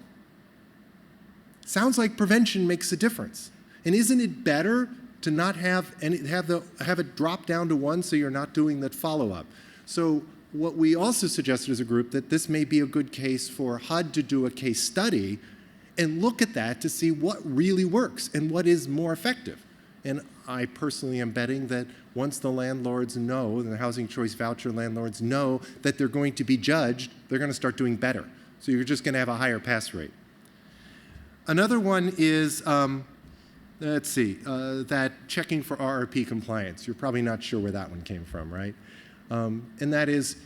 Sounds like prevention makes a difference. And isn't it better to not have it drop down to 1 so you're not doing that follow-up? So what we also suggested as a group that this may be a good case for HUD to do a case study and look at that to see what really works and what is more effective. And I personally am betting that once the landlords know, the Housing Choice Voucher landlords know that they're going to be judged, they're going to start doing better. So you're just going to have a higher pass rate. Another one is, that checking for RRP compliance. You're probably not sure where that one came from, right? And that is,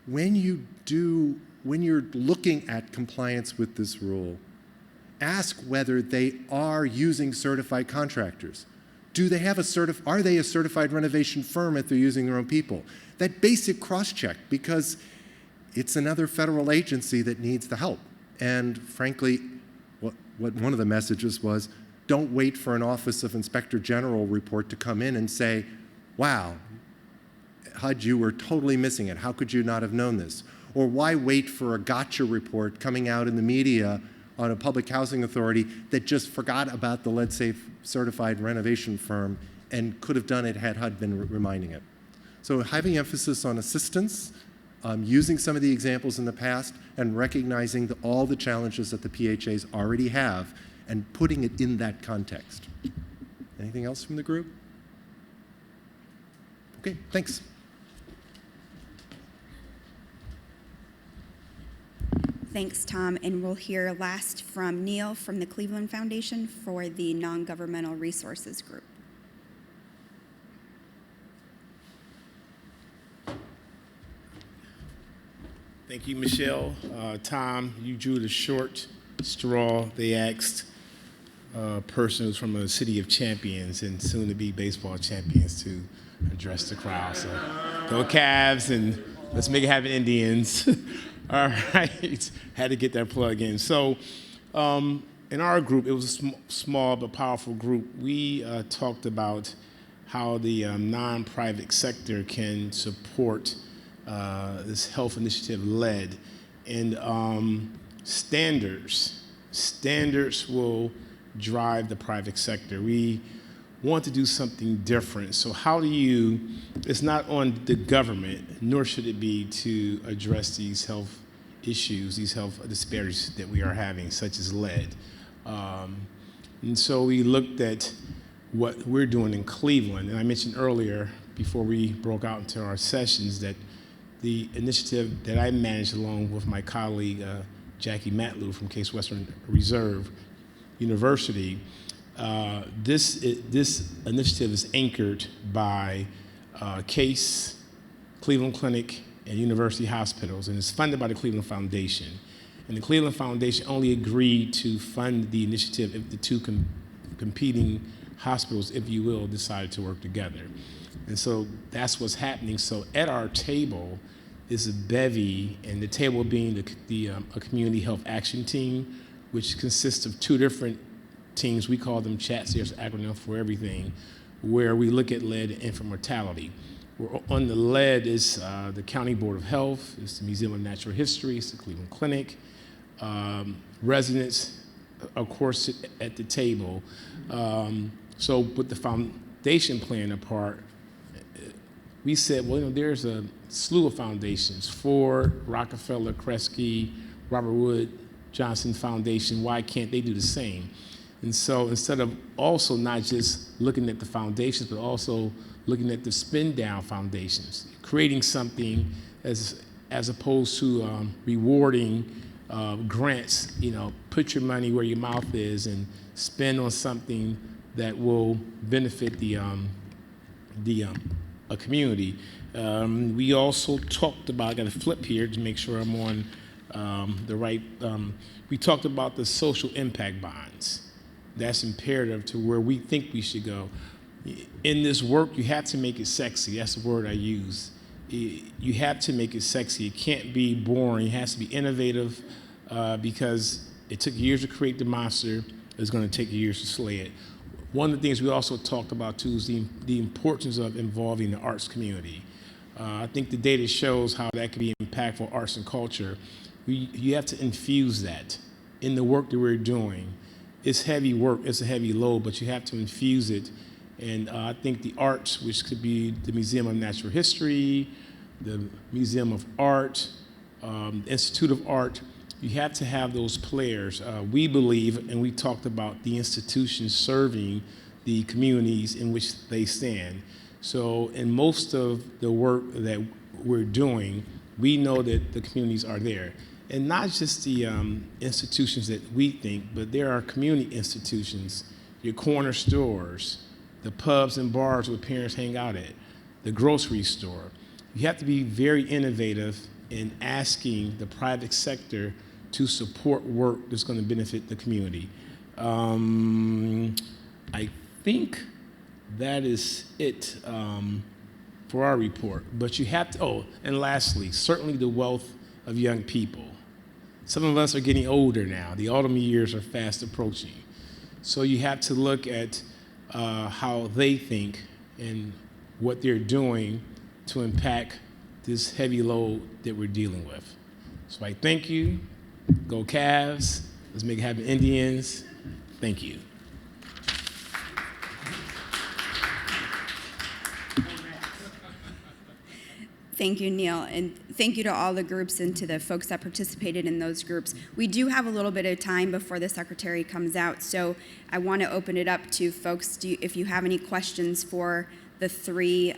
when you're looking at compliance with this rule, ask whether they are using certified contractors. Are they a certified renovation firm if they're using their own people? That basic cross-check, because it's another federal agency that needs the help. And frankly, what one of the messages was, don't wait for an Office of Inspector General report to come in and say, wow, HUD, you were totally missing it. How could you not have known this? Or why wait for a gotcha report coming out in the media on a public housing authority that just forgot about the LeadSafe certified renovation firm and could have done it had HUD been reminding it. So having emphasis on assistance, using some of the examples in the past, and recognizing all the challenges that the PHAs already have and putting it in that context. Anything else from the group? Okay, thanks. Thanks, Tom. And we'll hear last from Neil from the Cleveland Foundation for the Non-Governmental Resources Group. Thank you, Michelle. Tom, you drew the short straw. They asked a person who's from a city of champions and soon-to-be baseball champions to address the crowd. So go Cavs and let's make it happen, Indians. All right, had to get that plug in. So in our group, it was a small but powerful group. We talked about how the non-private sector can support this health initiative led. And standards will drive the private sector. We want to do something different. So it's not on the government, nor should it be, to address these health issues, these health disparities that we are having, such as lead. And so we looked at what we're doing in Cleveland. And I mentioned earlier, before we broke out into our sessions, that the initiative that I managed along with my colleague, Jackie Matlew from Case Western Reserve University, this initiative is anchored by Case, Cleveland Clinic, and University Hospitals, and it's funded by the Cleveland Foundation. And the Cleveland Foundation only agreed to fund the initiative if the two competing hospitals, if you will, decided to work together. And so that's what's happening. So at our table is a bevy, and the table being a community health action team, which consists of two different teams. We call them CHATS, there's an acronym for everything, where we look at lead and infant mortality. On the lead is the County Board of Health, it's the Museum of Natural History, it's the Cleveland Clinic. Residents, of course, sit at the table. So with the foundation plan apart, we said, well, there's a slew of foundations, Ford, Rockefeller, Kresge, Robert Wood Johnson Foundation. Why can't they do the same? And so instead of also not just looking at the foundations, but also looking at the spin down foundations, creating something as opposed to rewarding grants, put your money where your mouth is and spend on something that will benefit a community. We also talked about, I got to flip here to make sure I'm on We talked about the social impact bonds. That's imperative to where we think we should go. In this work, you have to make it sexy. That's the word I use. You have to make it sexy. It can't be boring. It has to be innovative because it took years to create the monster. It's going to take years to slay it. One of the things we also talked about, too, is the importance of involving the arts community. I think the data shows how that can be impactful, arts and culture. You have to infuse that in the work that we're doing. It's heavy work, it's a heavy load, but you have to infuse it. And I think the arts, which could be the Museum of Natural History, the Museum of Art, Institute of Art, you have to have those players. We believe, and we talked about the institutions serving the communities in which they stand. So in most of the work that we're doing, we know that the communities are there. And not just the institutions that we think, but there are community institutions, your corner stores, the pubs and bars where parents hang out at, the grocery store. You have to be very innovative in asking the private sector to support work that's going to benefit the community. I think that is it for our report. But you have to, and lastly, certainly the wealth of young people. Some of us are getting older now. The autumn years are fast approaching. So you have to look at how they think and what they're doing to impact this heavy load that we're dealing with. So I thank you. Go Cavs. Let's make it happen, Indians. Thank you. Thank you, Neil, and thank you to all the groups and to the folks that participated in those groups. We do have a little bit of time before the secretary comes out, so I want to open it up to folks. If you have any questions for the three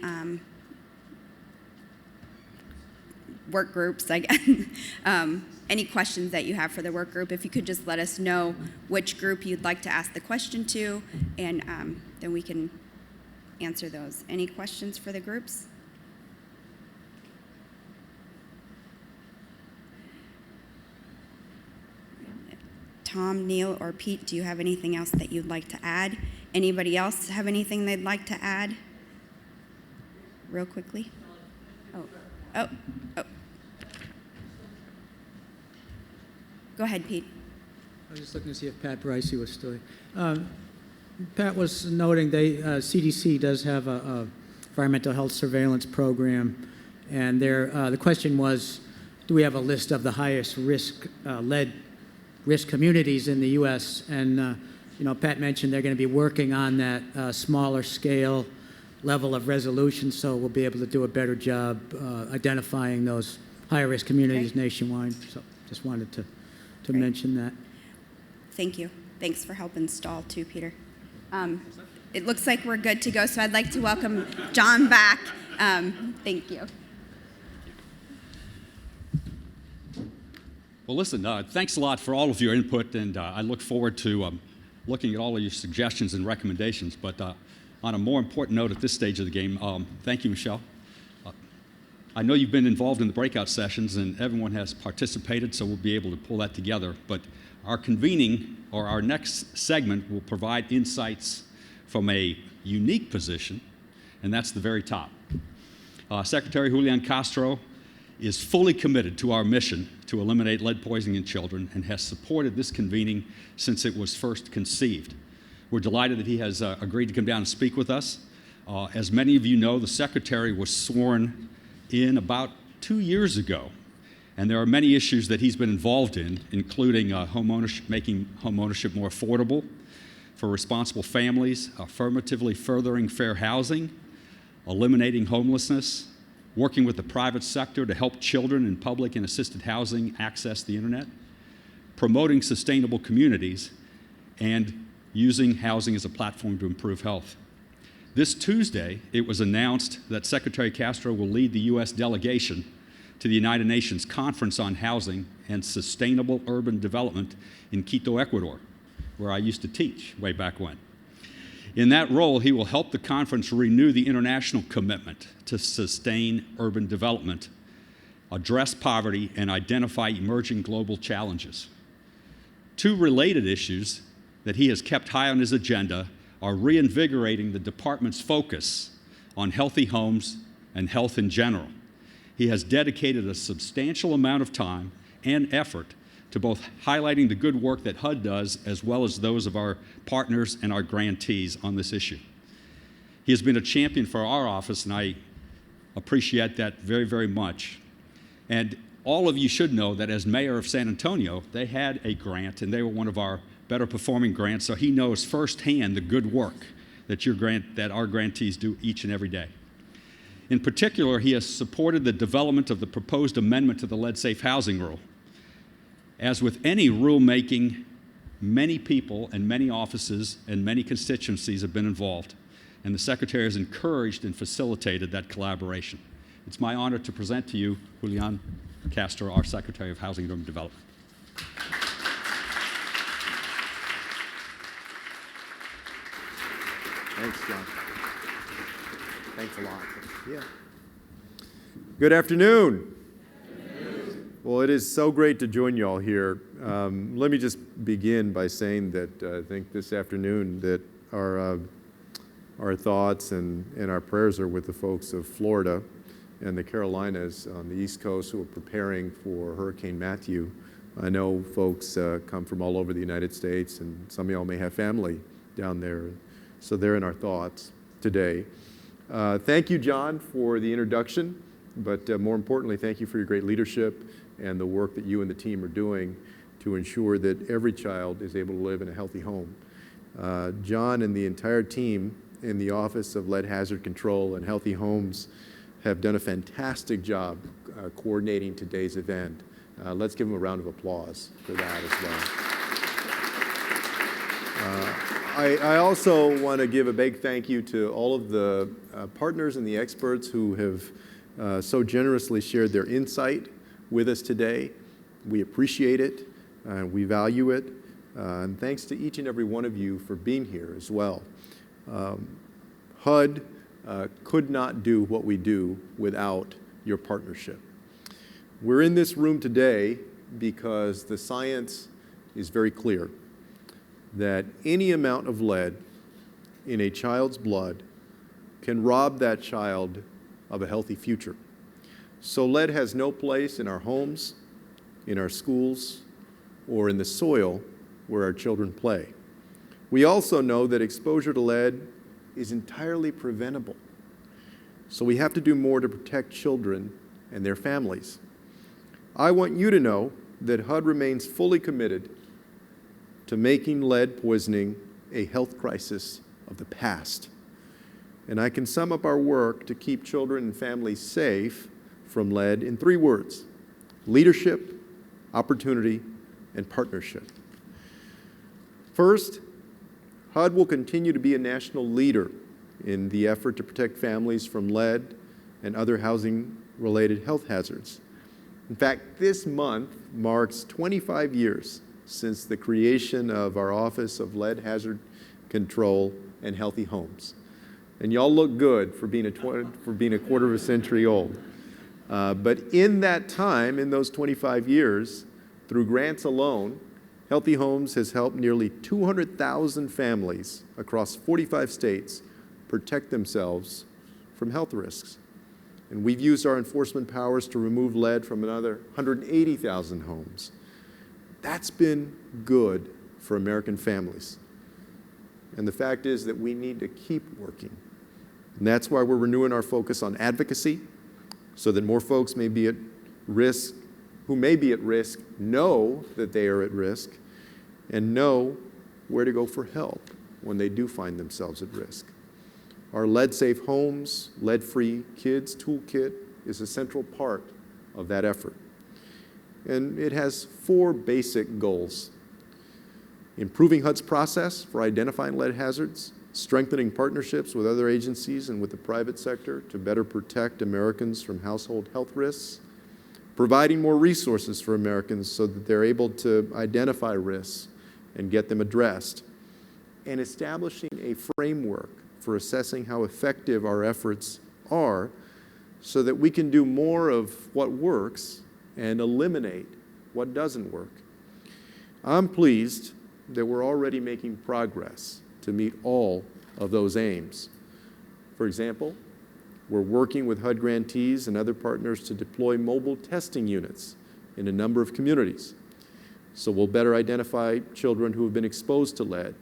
work groups, I guess, any questions that you have for the work group, if you could just let us know which group you'd like to ask the question to, and then we can answer those. Any questions for the groups? Tom, Neil, or Pete, do you have anything else that you'd like to add? Anybody else have anything they'd like to add? Real quickly. Oh. Go ahead, Pete. I was just looking to see if Pat Bricey was still here. Pat was noting CDC does have a environmental health surveillance program, and the question was, do we have a list of the highest risk communities in the U.S.? And Pat mentioned they're going to be working on that smaller scale level of resolution, so we'll be able to do a better job identifying those higher risk communities nationwide. So just wanted to mention that. Thank you. Thanks for helping stall too, Peter. It looks like we're good to go, so I'd like to welcome John back. Thank you. Well, listen, thanks a lot for all of your input, and I look forward to looking at all of your suggestions and recommendations. But on a more important note at this stage of the game, thank you, Michelle. I know you've been involved in the breakout sessions, and everyone has participated, so we'll be able to pull that together. But our convening, or our next segment, will provide insights from a unique position, and that's the very top. Secretary Julian Castro is fully committed to our mission to eliminate lead poisoning in children and has supported this convening since it was first conceived. We're delighted that he has agreed to come down and speak with us. As many of you know, the Secretary was sworn in about 2 years ago, and there are many issues that he's been involved in, including making homeownership more affordable for responsible families, affirmatively furthering fair housing, eliminating homelessness, working with the private sector to help children in public and assisted housing access the internet, promoting sustainable communities, and using housing as a platform to improve health. This Tuesday, it was announced that Secretary Castro will lead the U.S. delegation to the United Nations Conference on Housing and Sustainable Urban Development in Quito, Ecuador, where I used to teach way back when. In that role, he will help the conference renew the international commitment to sustain urban development address poverty, and identify emerging global challenges. Two related issues that he has kept high on his agenda are reinvigorating the department's focus on healthy homes and health in general. He has dedicated a substantial amount of time and effort to both highlighting the good work that HUD does as well as those of our partners and our grantees on this issue. He has been a champion for our office, and I appreciate that very, very much. And all of you should know that as mayor of San Antonio, they had a grant, and they were one of our better performing grants, so he knows firsthand the good work that our grantees do each and every day. In particular, he has supported the development of the proposed amendment to the lead-safe housing rule. As with any rulemaking, many people and many offices and many constituencies have been involved, and the Secretary has encouraged and facilitated that collaboration. It's my honor to present to you Julian Castro, our Secretary of Housing and Urban Development. Thanks, John. Thanks a lot. Yeah. Good afternoon. Well, it is so great to join you all here. Let me just begin by saying that I think this afternoon that our thoughts and our prayers are with the folks of Florida and the Carolinas on the East Coast who are preparing for Hurricane Matthew. I know folks come from all over the United States, and some of y'all may have family down there, so they're in our thoughts today. Thank you, John, for the introduction, but more importantly, thank you for your great leadership and the work that you and the team are doing to ensure that every child is able to live in a healthy home. John and the entire team in the Office of Lead Hazard Control and Healthy Homes have done a fantastic job coordinating today's event. Let's give them a round of applause for that as well. I also want to give a big thank you to all of the partners and the experts who have so generously shared their insight with us today. We appreciate it, we value it, and thanks to each and every one of you for being here as well. HUD could not do what we do without your partnership. We're in this room today because the science is very clear that any amount of lead in a child's blood can rob that child of a healthy future. So lead has no place in our homes, in our schools, or in the soil where our children play. We also know that exposure to lead is entirely preventable. So we have to do more to protect children and their families. I want you to know that HUD remains fully committed to making lead poisoning a health crisis of the past. And I can sum up our work to keep children and families safe from lead in 3 words: leadership, opportunity, and partnership. First, HUD will continue to be a national leader in the effort to protect families from lead and other housing-related health hazards. In fact, this month marks 25 years since the creation of our Office of Lead Hazard Control and Healthy Homes. And y'all look good for being a quarter of a century old. But in that time, in those 25 years, through grants alone, Healthy Homes has helped nearly 200,000 families across 45 states protect themselves from health risks. And we've used our enforcement powers to remove lead from another 180,000 homes. That's been good for American families. And the fact is that we need to keep working. And that's why we're renewing our focus on advocacy, so that more folks may be at risk, who may be at risk, know that they are at risk, and know where to go for help when they do find themselves at risk. Our Lead Safe Homes, Lead-Free Kids Toolkit is a central part of that effort. And it has 4 basic goals: improving HUD's process for identifying lead hazards, strengthening partnerships with other agencies and with the private sector to better protect Americans from household health risks, providing more resources for Americans so that they're able to identify risks and get them addressed, and establishing a framework for assessing how effective our efforts are so that we can do more of what works and eliminate what doesn't work. I'm pleased that we're already making progress to meet all of those aims. For example, we're working with HUD grantees and other partners to deploy mobile testing units in a number of communities. So we'll better identify children who have been exposed to lead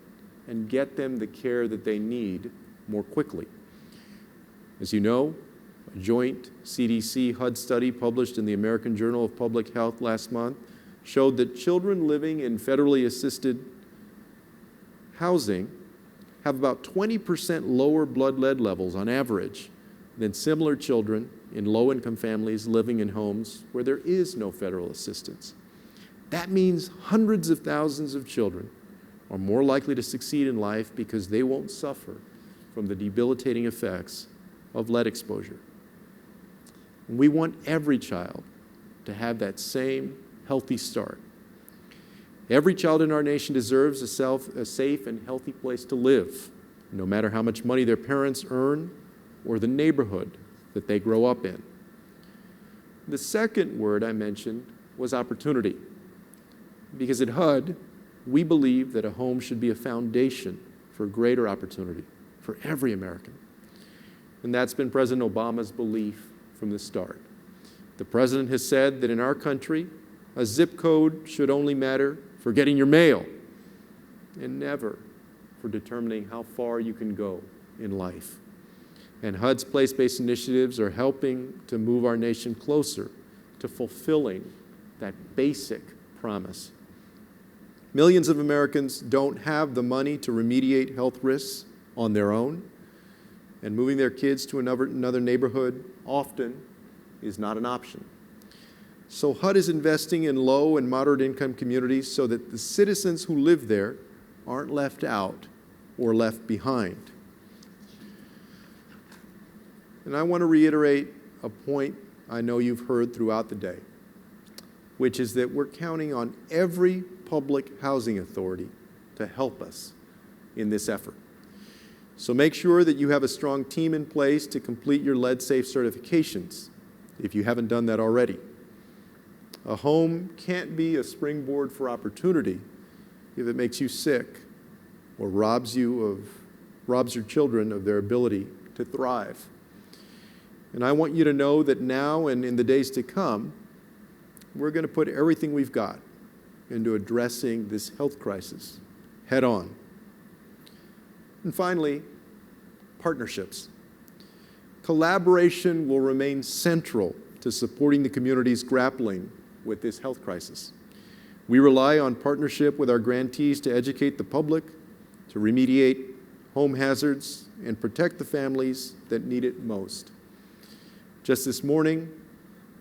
and get them the care that they need more quickly. As you know, a joint CDC-HUD study published in the American Journal of Public Health last month showed that children living in federally assisted housing have about 20% lower blood lead levels on average than similar children in low-income families living in homes where there is no federal assistance. That means hundreds of thousands of children are more likely to succeed in life because they won't suffer from the debilitating effects of lead exposure. We want every child to have that same healthy start. Every child in our nation deserves a safe and healthy place to live, no matter how much money their parents earn or the neighborhood that they grow up in. The second word I mentioned was opportunity, because at HUD, we believe that a home should be a foundation for greater opportunity for every American. And that's been President Obama's belief from the start. The President has said that in our country, a zip code should only matter for getting your mail and never for determining how far you can go in life. And HUD's place-based initiatives are helping to move our nation closer to fulfilling that basic promise. Millions of Americans don't have the money to remediate health risks on their own, and moving their kids to another neighborhood often is not an option. So HUD is investing in low and moderate income communities so that the citizens who live there aren't left out or left behind. And I want to reiterate a point I know you've heard throughout the day, which is that we're counting on every public housing authority to help us in this effort. So make sure that you have a strong team in place to complete your lead-safe certifications if you haven't done that already. A home can't be a springboard for opportunity if it makes you sick or robs your children of their ability to thrive. And I want you to know that now and in the days to come, we're going to put everything we've got into addressing this health crisis head on. And finally, partnerships. Collaboration will remain central to supporting the communities grappling with this health crisis. We rely on partnership with our grantees to educate the public, to remediate home hazards, and protect the families that need it most. Just this morning,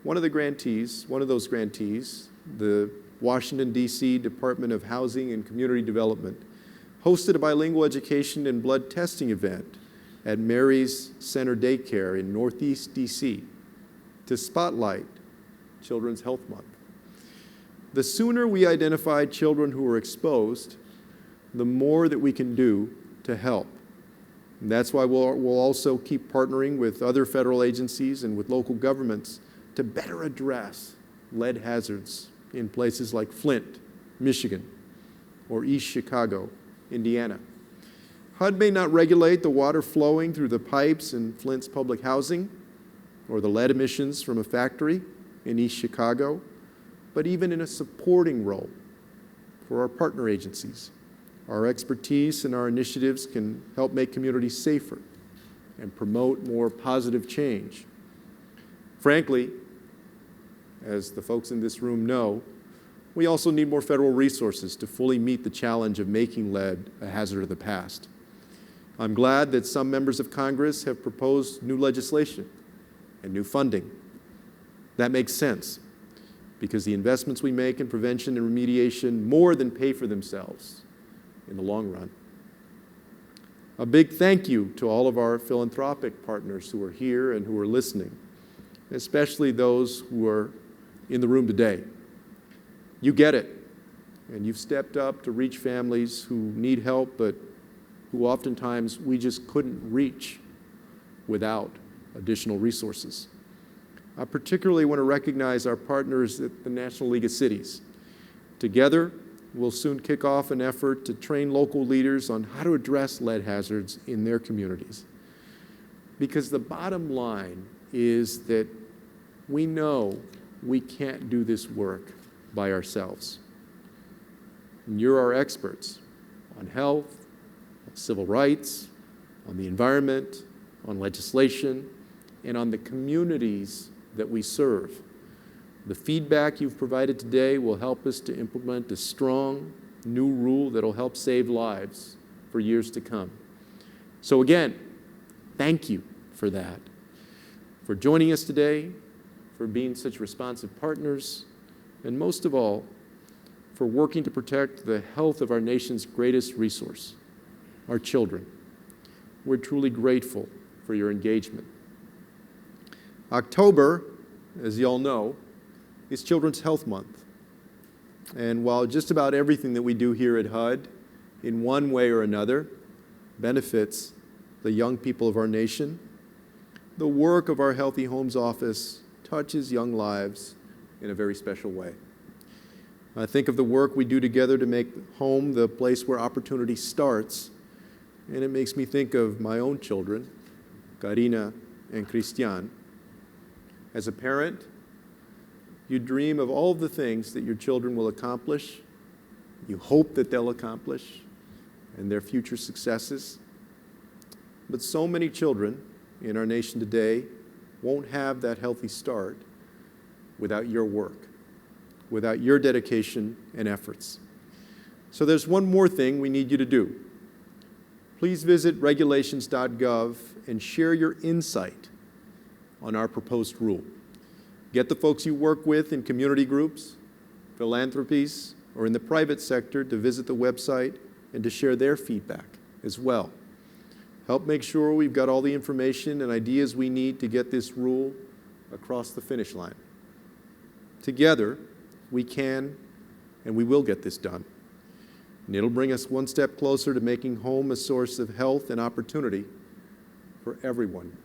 one of those grantees, the Washington, D.C. Department of Housing and Community Development, hosted a bilingual education and blood testing event at Mary's Center Daycare in Northeast D.C. to spotlight Children's Health Month. The sooner we identify children who are exposed, the more that we can do to help. And that's why we'll also keep partnering with other federal agencies and with local governments to better address lead hazards in places like Flint, Michigan, or East Chicago, Indiana. HUD may not regulate the water flowing through the pipes in Flint's public housing or the lead emissions from a factory in East Chicago, but even in a supporting role for our partner agencies. Our expertise and our initiatives can help make communities safer and promote more positive change. Frankly, as the folks in this room know, we also need more federal resources to fully meet the challenge of making lead a hazard of the past. I'm glad that some members of Congress have proposed new legislation and new funding. That makes sense, because the investments we make in prevention and remediation more than pay for themselves in the long run. A big thank you to all of our philanthropic partners who are here and who are listening, especially those who are in the room today. You get it, and you've stepped up to reach families who need help, but who oftentimes we just couldn't reach without additional resources. I particularly want to recognize our partners at the National League of Cities. Together, we'll soon kick off an effort to train local leaders on how to address lead hazards in their communities. Because the bottom line is that we know we can't do this work by ourselves. And you're our experts on health, on civil rights, on the environment, on legislation, and on the communities that we serve. The feedback you've provided today will help us to implement a strong new rule that will help save lives for years to come. So again, thank you for that, for joining us today, for being such responsive partners, and most of all, for working to protect the health of our nation's greatest resource, our children. We're truly grateful for your engagement. October, as you all know, is Children's Health Month. And while just about everything that we do here at HUD, in one way or another, benefits the young people of our nation, the work of our Healthy Homes office touches young lives in a very special way. I think of the work we do together to make home the place where opportunity starts, and it makes me think of my own children, Karina and Christian. As a parent, you dream of all the things that your children will accomplish, you hope that they'll accomplish, and their future successes. But so many children in our nation today won't have that healthy start without your work, without your dedication and efforts. So there's one more thing we need you to do. Please visit regulations.gov and share your insight on our proposed rule. Get the folks you work with in community groups, philanthropies, or in the private sector to visit the website and to share their feedback as well. Help make sure we've got all the information and ideas we need to get this rule across the finish line. Together, we can and we will get this done. And it'll bring us one step closer to making home a source of health and opportunity for everyone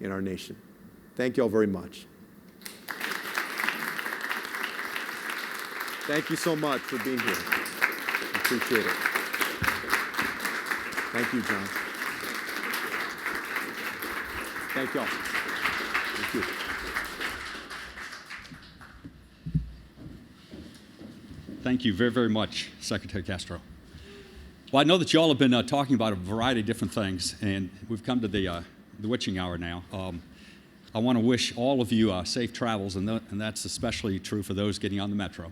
in our nation. Thank you all very much. Thank you so much for being here. Appreciate it. Thank you, John. Thank you all. Thank you. Thank you very, very much, Secretary Castro. Well, I know that you all have been talking about a variety of different things, and we've come to the witching hour now. I want to wish all of you safe travels, and that's especially true for those getting on the metro.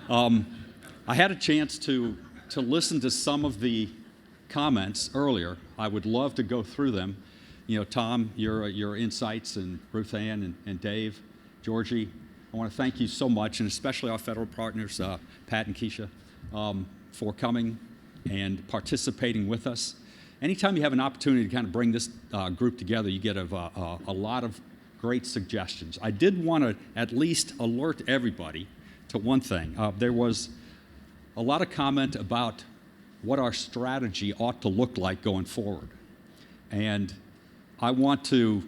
I had a chance to listen to some of the comments earlier. I would love to go through them. You know, Tom, your insights, and Ruth Ann and Dave, Georgie, I want to thank you so much, and especially our federal partners, Pat and Keisha, for coming and participating with us. Anytime you have an opportunity to kind of bring this group together, you get a lot of great suggestions. I did want to at least alert everybody to one thing. There was a lot of comment about what our strategy ought to look like going forward. And I want to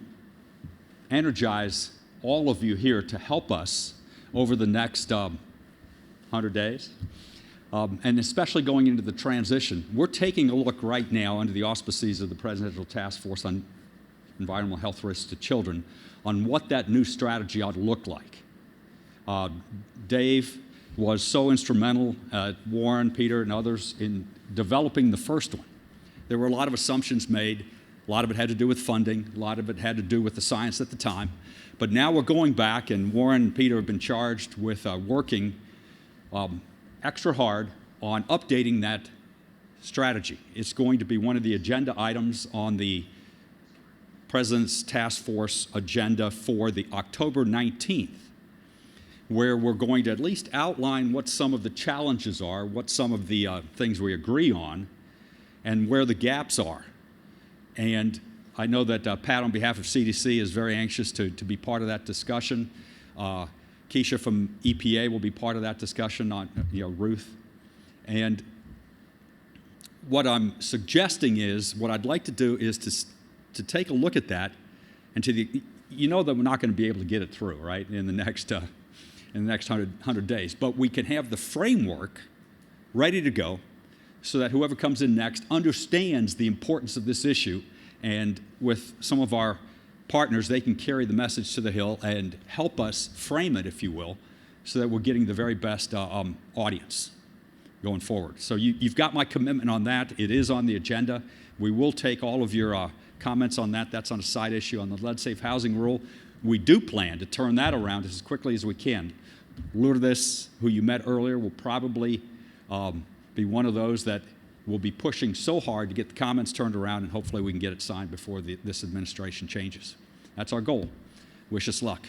energize all of you here to help us over the next 100 days, and especially going into the transition. We're taking a look right now under the auspices of the Presidential Task Force on Environmental Health Risks to Children on what that new strategy ought to look like. Dave was so instrumental, Warren, Peter, and others, in developing the first one. There were a lot of assumptions made. A lot of it had to do with funding. A lot of it had to do with the science at the time. But now we're going back, and Warren and Peter have been charged with working extra hard on updating that strategy. It's going to be one of the agenda items on the President's Task Force agenda for the October 19th, where we're going to at least outline what some of the challenges are, what some of the things we agree on, and where the gaps are. And I know that Pat, on behalf of CDC, is very anxious to be part of that discussion. Keisha from EPA will be part of that discussion, on Ruth. And what I'm suggesting is, what I'd like to do is to take a look at that and you know that we're not going to be able to get it through, right, in the next 100 days. But we can have the framework ready to go so that whoever comes in next understands the importance of this issue, and with some of our partners, they can carry the message to the Hill and help us frame it, if you will, so that we're getting the very best audience going forward. So you've got my commitment on that. It is on the agenda. We will take all of your comments on that. That's on a side issue on the lead-safe housing rule. We do plan to turn that around as quickly as we can. Lourdes, who you met earlier, will probably be one of those that will be pushing so hard to get the comments turned around, and hopefully we can get it signed before this administration changes. That's our goal. Wish us luck.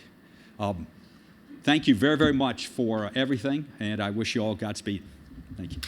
Thank you very, very much for everything, and I wish you all Godspeed. Thank you.